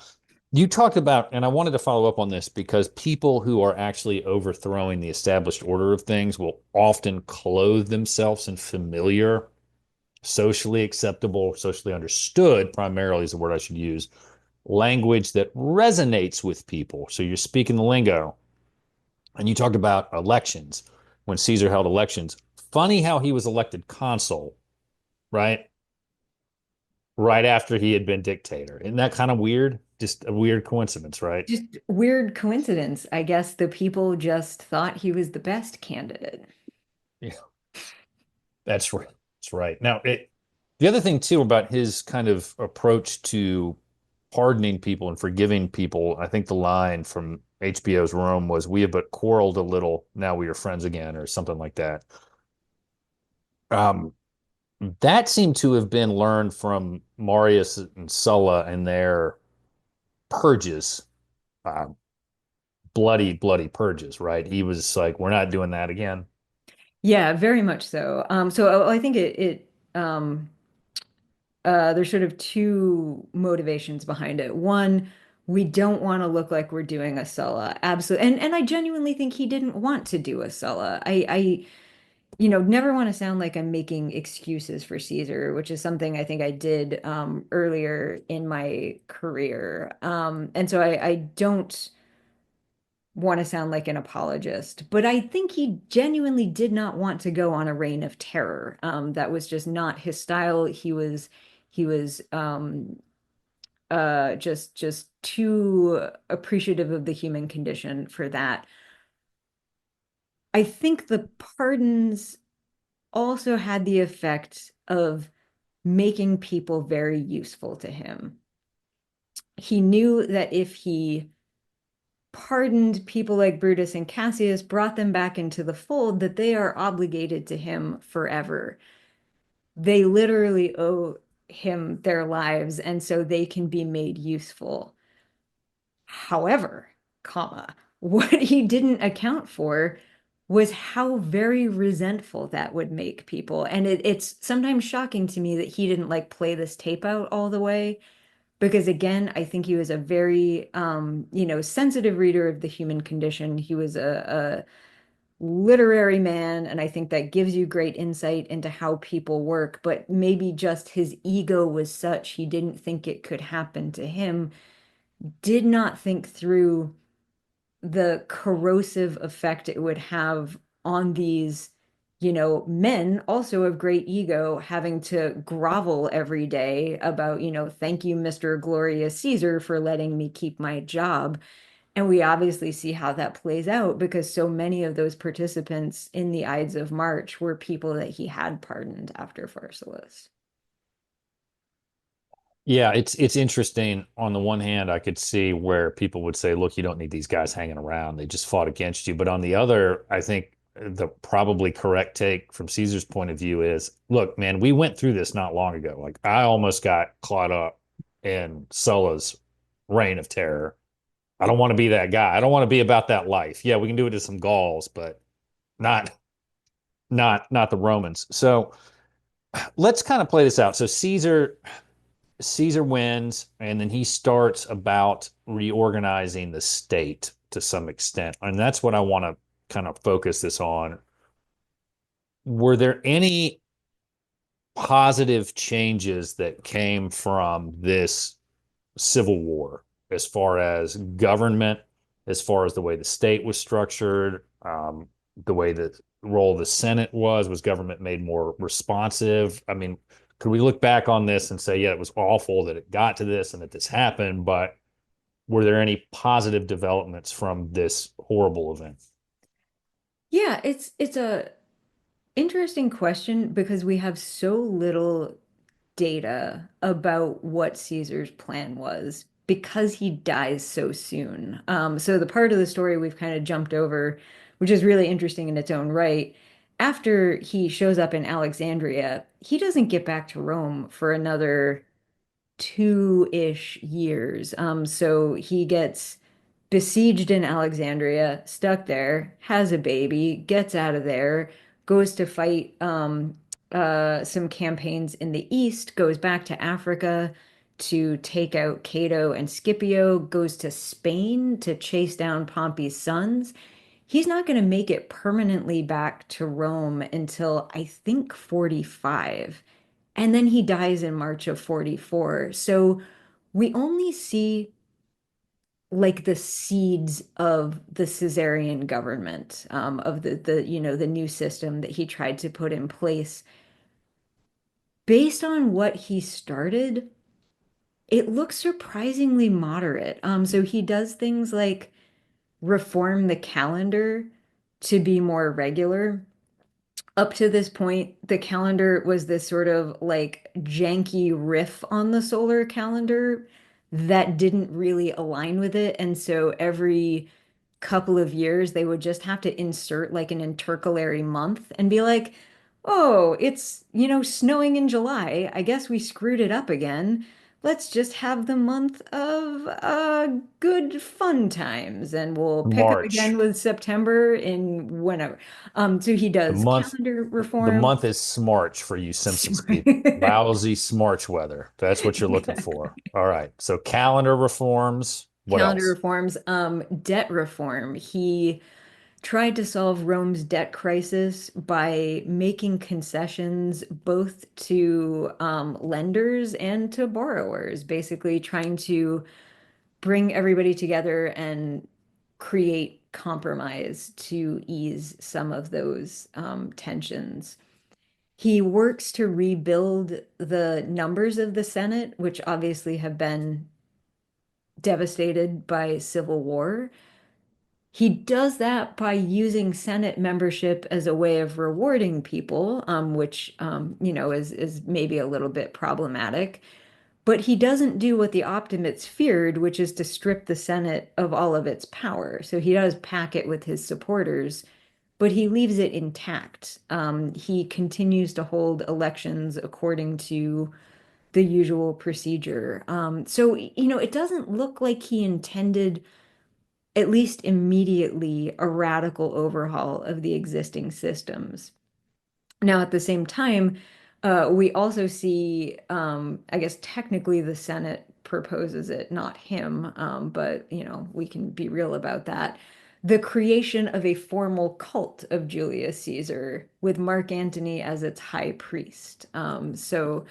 you talked about, and I wanted to follow up on this because people who are actually overthrowing the established order of things will often clothe themselves in familiar, socially acceptable, socially understood, primarily is the word I should use, language that resonates with people. So you're speaking the lingo, and you talked about elections when Caesar held elections. Funny how he was elected consul, right? Right after he had been dictator. Isn't that kind of weird? Just a weird coincidence, right? Just weird coincidence. I guess the people just thought he was the best candidate. Yeah, that's right. That's right. Now, the other thing too about his kind of approach to pardoning people and forgiving people, I think the line from HBO's Rome was, "We have but quarreled a little, now we are friends again," or something like that. Um, that seemed to have been learned from Marius and Sulla and their purges, uh, bloody, bloody purges, right? He was like, "We're not doing that again." Yeah, very much so. I think there's sort of two motivations behind it. One, we don't want to look like we're doing a Sulla. Absolutely. And I genuinely think he didn't want to do a Sulla. Never want to sound like I'm making excuses for Caesar, which is something I think I did earlier in my career. And so I don't want to sound like an apologist, but I think he genuinely did not want to go on a reign of terror. That was just not his style. He was just too appreciative of the human condition for that. I think the pardons also had the effect of making people very useful to him. He knew that if he pardoned people like Brutus and Cassius, brought them back into the fold, that they are obligated to him forever. They literally owe him their lives, and so they can be made useful. However, what he didn't account for was how very resentful that would make people. And it's sometimes shocking to me that he didn't like play this tape out all the way. Because again, I think he was a very, sensitive reader of the human condition. He was a literary man, and I think that gives you great insight into how people work. But maybe just his ego was such he didn't think it could happen to him, did not think through the corrosive effect it would have on these, men also of great ego having to grovel every day about, thank you, Mr. Glorious Caesar, for letting me keep my job. And we obviously see how that plays out because so many of those participants in the Ides of March were people that he had pardoned after Pharsalus. Yeah, it's interesting. On the one hand, I could see where people would say, "Look, you don't need these guys hanging around. They just fought against you." But on the other, I think the probably correct take from Caesar's point of view is, "Look, man, we went through this not long ago. Like I almost got caught up in Sulla's reign of terror. I don't want to be that guy. I don't want to be about that life. Yeah, we can do it to some Gauls, but not not the Romans." So let's kind of play this out. So Caesar wins, and then he starts about reorganizing the state to some extent. And that's what I want to kind of focus this on. Were there any positive changes that came from this civil war as far as government, as far as the way the state was structured, the way the role of the Senate was government made more responsive? I mean, could we look back on this and say, yeah, it was awful that it got to this and that this happened, but were there any positive developments from this horrible event? Yeah, it's a interesting question because we have so little data about what Caesar's plan was because he dies so soon. So the part of the story we've kind of jumped over, which is really interesting in its own right, after he shows up in Alexandria, he doesn't get back to Rome for another 2-ish years. So he gets besieged in Alexandria, stuck there, has a baby, gets out of there, goes to fight some campaigns in the east, goes back to Africa to take out Cato and Scipio, goes to Spain to chase down Pompey's sons. He's not going to make it permanently back to Rome until I think 45. And then he dies in March of 44. So we only see like the seeds of the Caesarian government, of the new system that he tried to put in place. Based on what he started, it looks surprisingly moderate. So he does things like reform the calendar to be more regular. Up to this point, the calendar was this sort of like janky riff on the solar calendar that didn't really align with it. And so every couple of years, they would just have to insert like an intercalary month and be like, oh, it's, snowing in July. I guess we screwed it up again. Let's just have the month of good fun times and we'll pick up again March. with September in whenever. So he The does month calendar the reform. month is Smarch for you Simpsons people. Lousy Smarch weather. That's what you're looking for. All right. So calendar reforms. What Calendar else? reforms, debt reform. He tried to solve Rome's debt crisis by making concessions both to lenders and to borrowers, basically trying to bring everybody together and create compromise to ease some of those tensions. He works to rebuild the numbers of the Senate, which obviously have been devastated by civil war. He does that by using Senate membership as a way of rewarding people, which is maybe a little bit problematic. But he doesn't do what the Optimates feared, which is to strip the Senate of all of its power. So he does pack it with his supporters, but he leaves it intact. He continues to hold elections according to the usual procedure. So, it doesn't look like he intended at least immediately, a radical overhaul of the existing systems. Now, at the same time, we also see, I guess technically the Senate proposes it, not him, but we can be real about that. The creation of a formal cult of Julius Caesar with Mark Antony as its high priest. So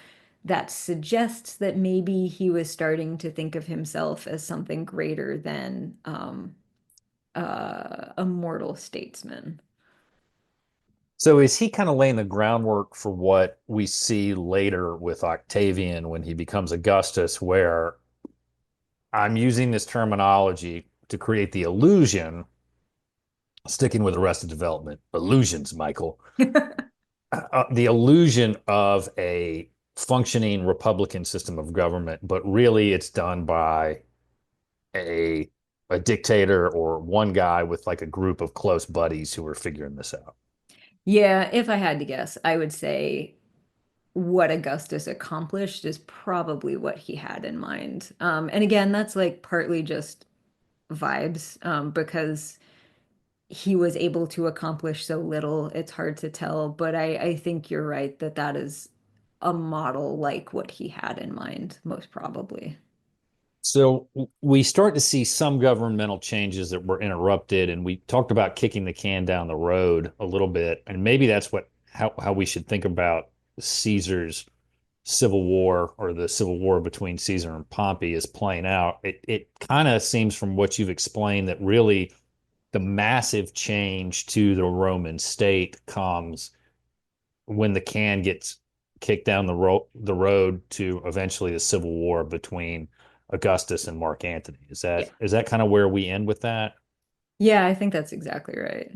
that suggests that maybe he was starting to think of himself as something greater than a mortal statesman. So is he kind of laying the groundwork for what we see later with Octavian when he becomes Augustus, where I'm using this terminology to create the illusion, sticking with Arrested Development, illusions, Michael, the illusion of a functioning Republican system of government, but really it's done by a a dictator or one guy with like a group of close buddies who are figuring this out. Yeah, if I had to guess, I would say what Augustus accomplished is probably what he had in mind. And again, that's like partly just vibes, because he was able to accomplish so little. It's hard to tell, but I think you're right that that is a model like what he had in mind, most probably. So we start to see some governmental changes that were interrupted, and we talked about kicking the can down the road a little bit, and maybe that's what how we should think about Caesar's civil war or the civil war between Caesar and Pompey is playing out. It kind of seems from what you've explained that really the massive change to the Roman state comes when the can gets kicked down the road to eventually the civil war between Augustus and Mark Antony. Is Yeah. that kind of where we end with that? Yeah, I think that's exactly right.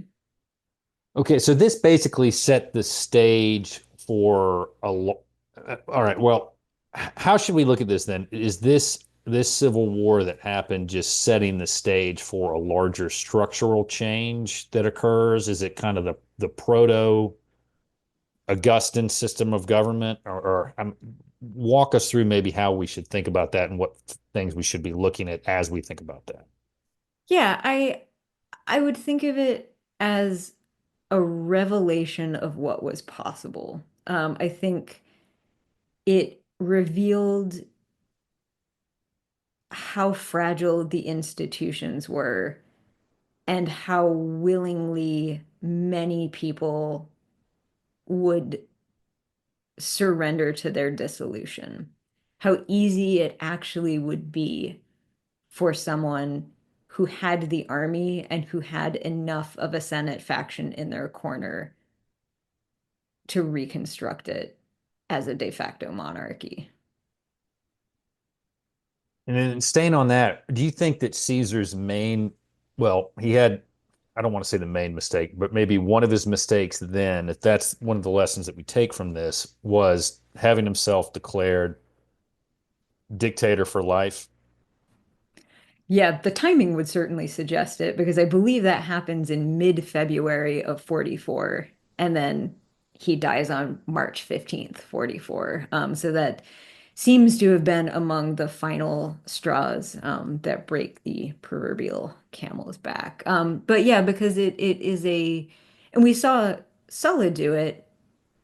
Okay, so this basically set the stage for all right, well, how should we look at this then? Is this this civil war that happened just setting the stage for a larger structural change that occurs? Is it kind of the proto Augustan system of government, or walk us through maybe how we should think about that and what things we should be looking at as we think about that? Yeah, I would think of it as a revelation of what was possible. I think it revealed how fragile the institutions were and how willingly many people would surrender to their dissolution. How easy it actually would be for someone who had the army and who had enough of a Senate faction in their corner to reconstruct it as a de facto monarchy. And then staying on that, do you think that Caesar's main, well, he had, I don't want to say the main mistake, but maybe one of his mistakes then, if that's one of the lessons that we take from this, was having himself declared dictator for life? Yeah, the timing would certainly suggest it because I believe that happens in mid-February of 44, and then he dies on March 15th, 44. So that seems to have been among the final straws that break the proverbial camel's back. But yeah, because it is and we saw Sulla do it,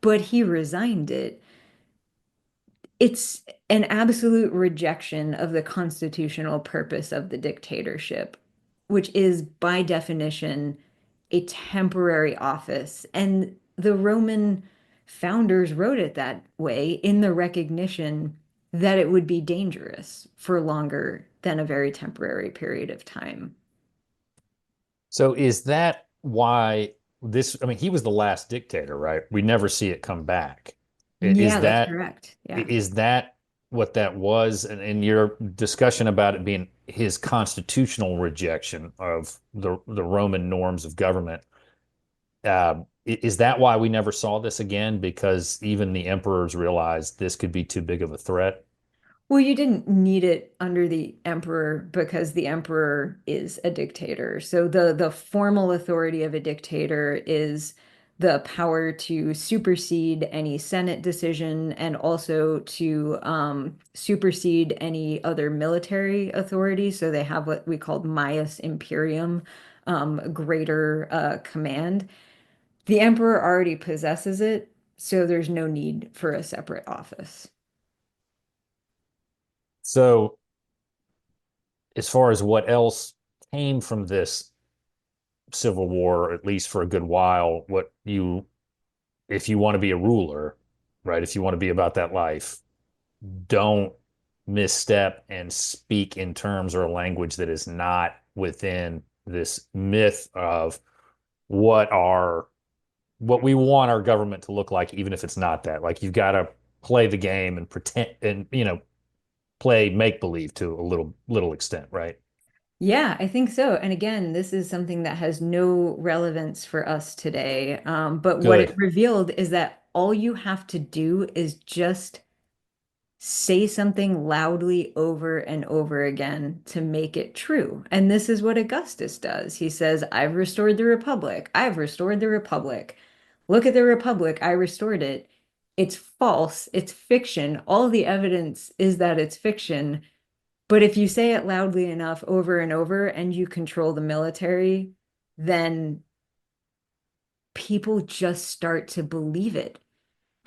but he resigned it. It's an absolute rejection of the constitutional purpose of the dictatorship, which is by definition a temporary office. And the Roman founders wrote it that way in the recognition that it would be dangerous for longer than a very temporary period of time. So is that why this, I mean, he was the last dictator, right? We never see it come back. Is Yeah, that's that correct. Yeah. is that what that was? And in your discussion about it being his constitutional rejection of the Roman norms of government, is that why we never saw this again? Because even the emperors realized this could be too big of a threat. Well, you didn't need it under the emperor because the emperor is a dictator. So the formal authority of a dictator is the power to supersede any Senate decision and also to supersede any other military authority. So they have what we called Maius Imperium, greater command. The emperor already possesses it, so there's no need for a separate office. So as far as what else came from this civil war, at least for a good while, what you, if you want to be a ruler, right? If you want to be about that life, don't misstep and speak in terms or a language that is not within this myth of what our what we want our government to look like, even if it's not that. Like you've got to play the game and pretend and play make believe to a little extent, right? Yeah, I think so. And again, this is something that has no relevance for us today. But what it Good. revealed is that all you have to do is just say something loudly over and over again to make it true. And this is what Augustus does. He says, I've restored the Republic. I've restored the Republic. Look at the Republic. I restored it. It's false. It's fiction. All the evidence is that it's fiction. But if you say it loudly enough over and over and you control the military, then people just start to believe it.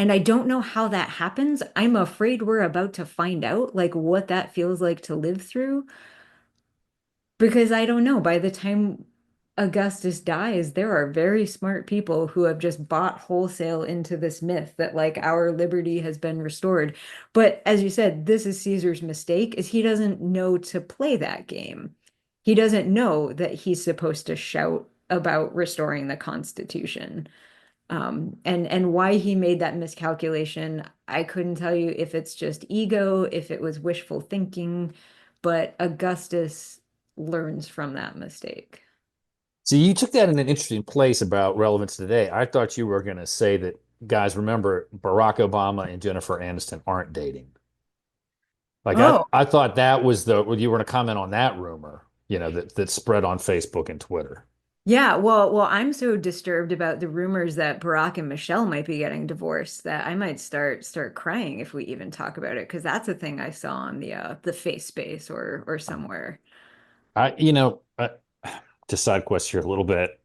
And I don't know how that happens. I'm afraid we're about to find out like what that feels like to live through because I don't know. By the time Augustus dies, there are very smart people who have just bought wholesale into this myth that like our liberty has been restored. But as you said, this is Caesar's mistake is he doesn't know to play that game. He doesn't know that he's supposed to shout about restoring the Constitution. And why he made that miscalculation, I couldn't tell you if it's just ego, if it was wishful thinking, but Augustus learns from that mistake. So you took that in an interesting place about relevance today. I thought you were going to say that, guys, remember Barack Obama and Jennifer Aniston aren't dating. Like Oh, I thought that was you were going to comment on that rumor, that spread on Facebook and Twitter. yeah. Well, I'm so disturbed about the rumors that Barack and Michelle might be getting divorced that I might start crying if we even talk about it, because that's a thing I saw on the face space or somewhere. I, you know, uh, to side quest here a little bit.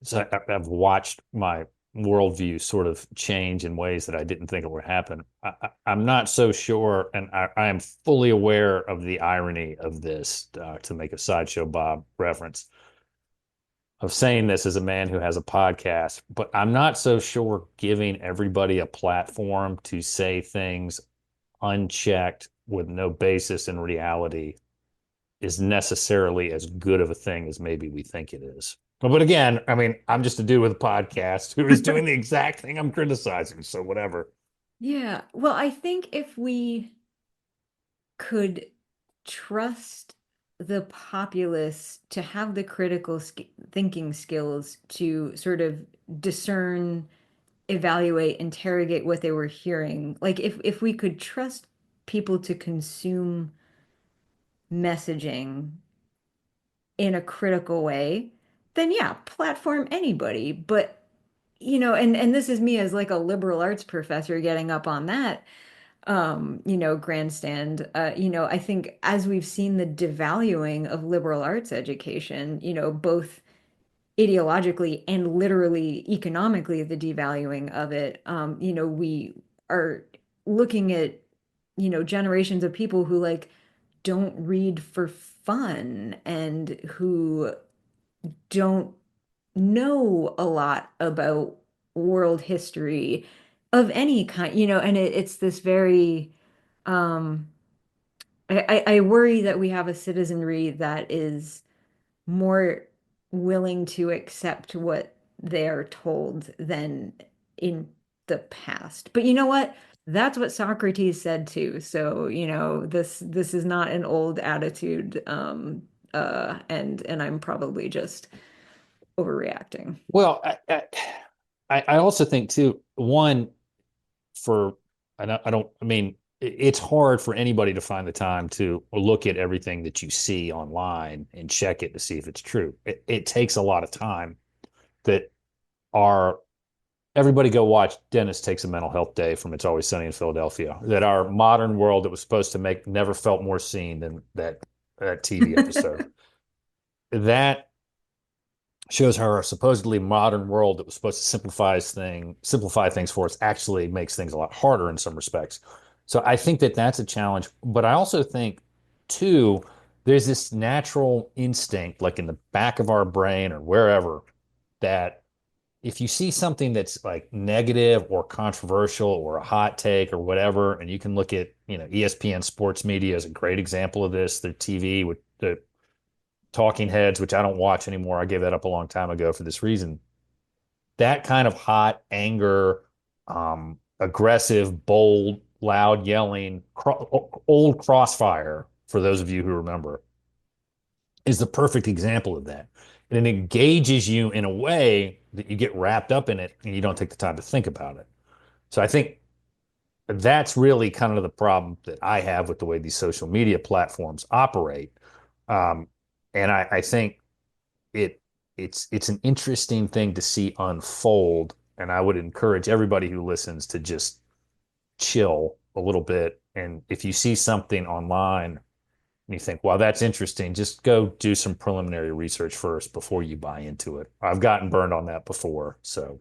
So I've watched my worldview sort of change in ways that I didn't think it would happen. I'm not so sure, and I am fully aware of the irony of this, to make a Sideshow Bob reference, of saying this as a man who has a podcast, but I'm not so sure giving everybody a platform to say things unchecked with no basis in reality is necessarily as good of a thing as maybe we think it is. But again, I mean, I'm just a dude with a podcast who is doing the exact thing I'm criticizing. So whatever. Yeah. Well, I think if we could trust the populace to have the critical sk thinking skills to sort of discern, evaluate, interrogate what they were hearing. Like if we could trust people to consume messaging in a critical way, then yeah, platform anybody. But and this is me as like a liberal arts professor getting up on that grandstand. I think as we've seen the devaluing of liberal arts education, both ideologically and literally economically, the devaluing of it, we are looking at, generations of people who like don't read for fun and who don't know a lot about world history of any kind, and it's this very um I worry that we have a citizenry that is more willing to accept what they're told than in the past. But you know what? That's what Socrates said too. So, this is not an old attitude. And I'm probably just overreacting. Well, I also think too, one, for I mean, it's hard for anybody to find the time to look at everything that you see online and check it to see if it's true. It takes a lot of time that our everybody go watch Dennis Takes a Mental Health Day from It's Always Sunny in Philadelphia. That our modern world that was supposed to make never felt more seen than that TV episode. That shows how our supposedly modern world that was supposed to simplify things for us actually makes things a lot harder in some respects. So I think that that's a challenge. But I also think, too, there's this natural instinct, like in the back of our brain or wherever, that if you see something that's like negative or controversial or a hot take or whatever, and you can look at, ESPN sports media is a great example of this, the TV with the talking heads, which I don't watch anymore. I gave that up a long time ago for this reason. That kind of hot anger, aggressive, bold, loud yelling, old Crossfire, for those of you who remember, is the perfect example of that. And it engages you in a way that you get wrapped up in it and you don't take the time to think about it. So I think that's really kind of the problem that I have with the way these social media platforms operate. Um, and I think it it's an interesting thing to see unfold. And I would encourage everybody who listens to just chill a little bit. And if you see something online and you think, wow, that's interesting, just go do some preliminary research first before you buy into it. I've gotten burned on that before, so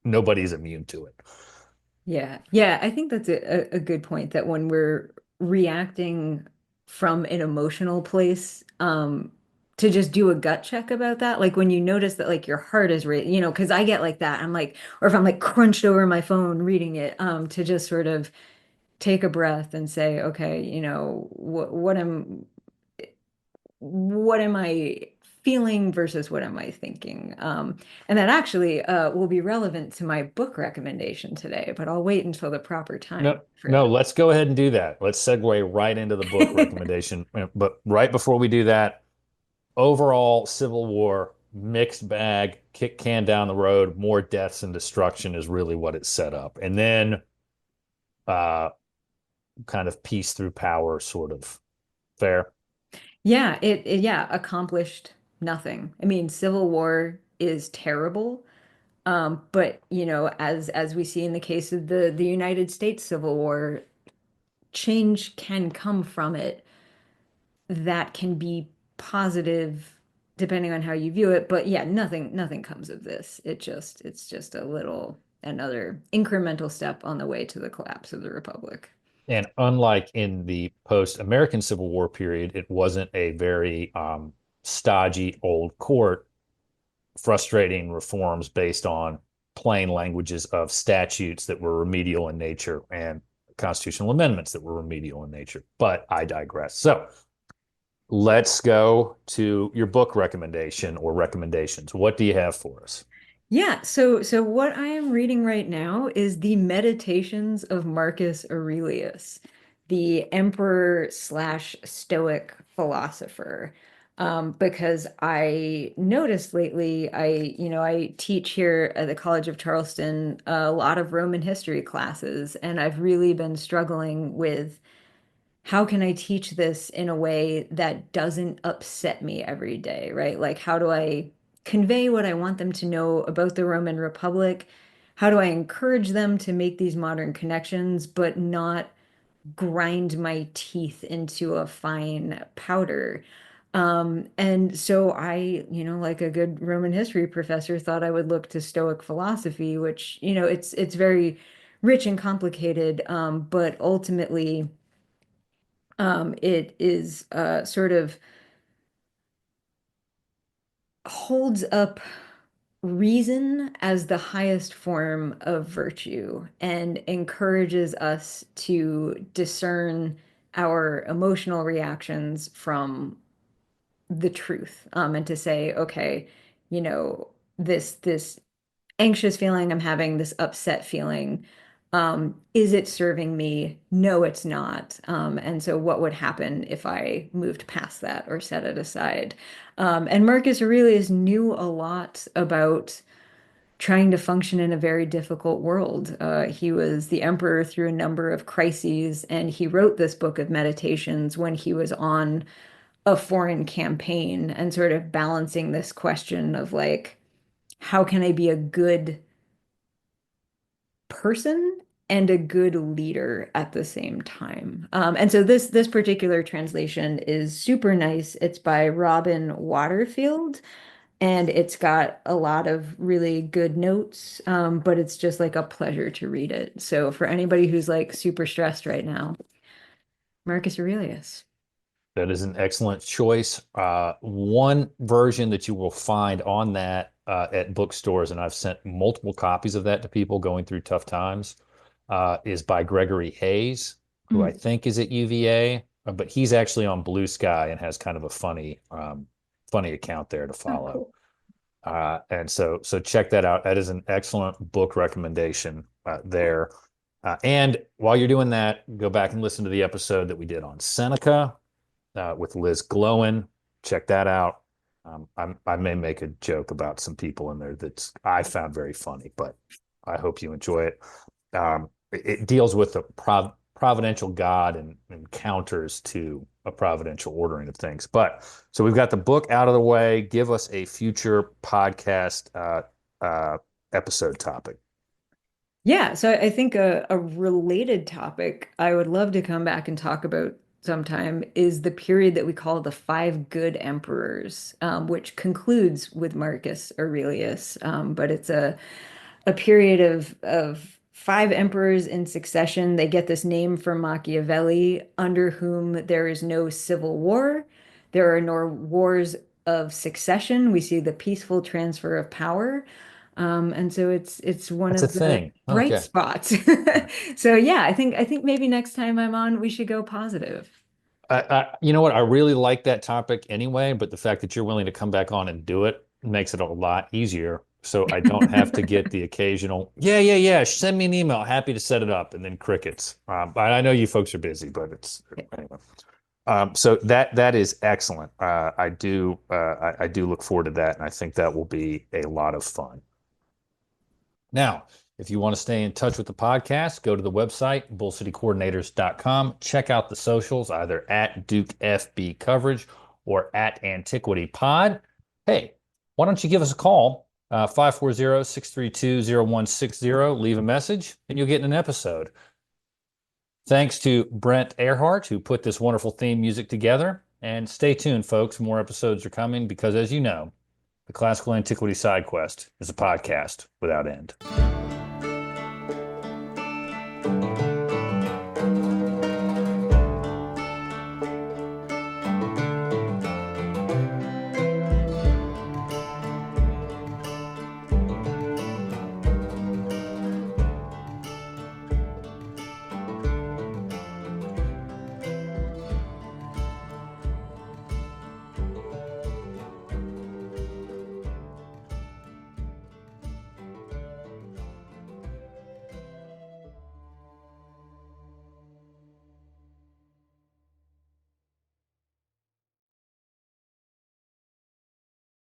nobody's immune to it. Yeah. Yeah, I think that's a good point that when we're reacting from an emotional place, to just do a gut check about that. Like when you notice that like your heart is rate, because I get like that. I'm like, or if I'm like crunched over my phone reading it, to just sort of take a breath and say, okay, what am I feeling versus what am I thinking? And that actually will be relevant to my book recommendation today, but I'll wait until the proper time No, for no, let's go ahead and do that. Let's segue right into the book that. recommendation. But right before we do that, overall Civil War, mixed bag, kick can down the road, more deaths and destruction is really what it set up. And then uh kind of peace through power sort of. Fair. Yeah, it accomplished nothing. I mean, civil war is terrible. But as we see in the case of the United States Civil War, change can come from it that can be positive depending on how you view it. But yeah, nothing comes of this. It's just a little another incremental step on the way to the collapse of the Republic. And unlike in the post-American Civil War period, it wasn't a very stodgy old court frustrating reforms based on plain languages of statutes that were remedial in nature and constitutional amendments that were remedial in nature. But I digress. So let's go to your book recommendation or recommendations. What do you have for us? Yeah, so what I am reading right now is the Meditations of Marcus Aurelius, the emperor slash Stoic philosopher. Because I noticed lately, I teach here at the College of Charleston a lot of Roman history classes, and I've really been struggling with how can I teach this in a way that doesn't upset me every day, right? Like, how do I convey what I want them to know about the Roman Republic? How do I encourage them to make these modern connections, but not grind my teeth into a fine powder? And so I, like a good Roman history professor, thought I would look to Stoic philosophy, which, it's very rich and complicated, but ultimately it is sort of holds up reason as the highest form of virtue and encourages us to discern our emotional reactions from the truth, and to say, okay, this anxious feeling I'm having, this upset feeling, is it serving me? No, it's not. And so what would happen if I moved past that or set it aside? And Marcus Aurelius knew a lot about trying to function in a very difficult world. He was the emperor through a number of crises, and he wrote this book of meditations when he was on a foreign campaign and sort of balancing this question of like, how can I be a good person and a good leader at the same time. And so this particular translation is super nice. It's by Robin Waterfield, and it's got a lot of really good notes, but it's just like a pleasure to read it. So for anybody who's like super stressed right now, Marcus Aurelius. That is an excellent choice. One version that you will find on that at bookstores, and I've sent multiple copies of that to people going through tough times, is by Gregory Hayes, who I Mm. think is at UVA, but he's actually on Blue Sky and has kind of a funny account there to Oh, follow. cool. And so check that out. That is an excellent book recommendation there. And while you're doing that, go back and listen to the episode that we did on Seneca with Liz Glowen. Check that out. I may make a joke about some people in there that I found very funny, but I hope you enjoy it. It deals with the providential God and counters to a providential ordering of things. But so we've got the book out of the way. Give us a future podcast episode topic. Yeah, so I think a related topic I would love to come back and talk about sometime is the period that we call the Five Good Emperors, which concludes with Marcus Aurelius. But it's a period of five emperors in succession. They get this name from Machiavelli, under whom there is no civil war. There are no wars of succession. We see the peaceful transfer of power. And so it's one That's a of the thing. bright Okay. spots. So yeah, I think maybe next time I'm on, we should go positive. You know what? I really like that topic anyway, but the fact that you're willing to come back on and do it makes it a lot easier. So I don't have to get the occasional, yeah, yeah, yeah, send me an email. Happy to set it up, and then crickets. But I know you folks are busy, but it's anyway. So that is excellent. I do look forward to that, and I think that will be a lot of fun. Now, If you want to stay in touch with the podcast, go to the website, bullcitycoordinators.com. Check out the socials, either at Duke FB Coverage or at Antiquity Pod. Hey, why don't you give us a call, 540-632-0160. Leave a message, and you'll get an episode. Thanks to Brent Arehart, who put this wonderful theme music together. And stay tuned, folks. More episodes are coming because, as you know, the Classical Antiquity Sidequest is a podcast without end.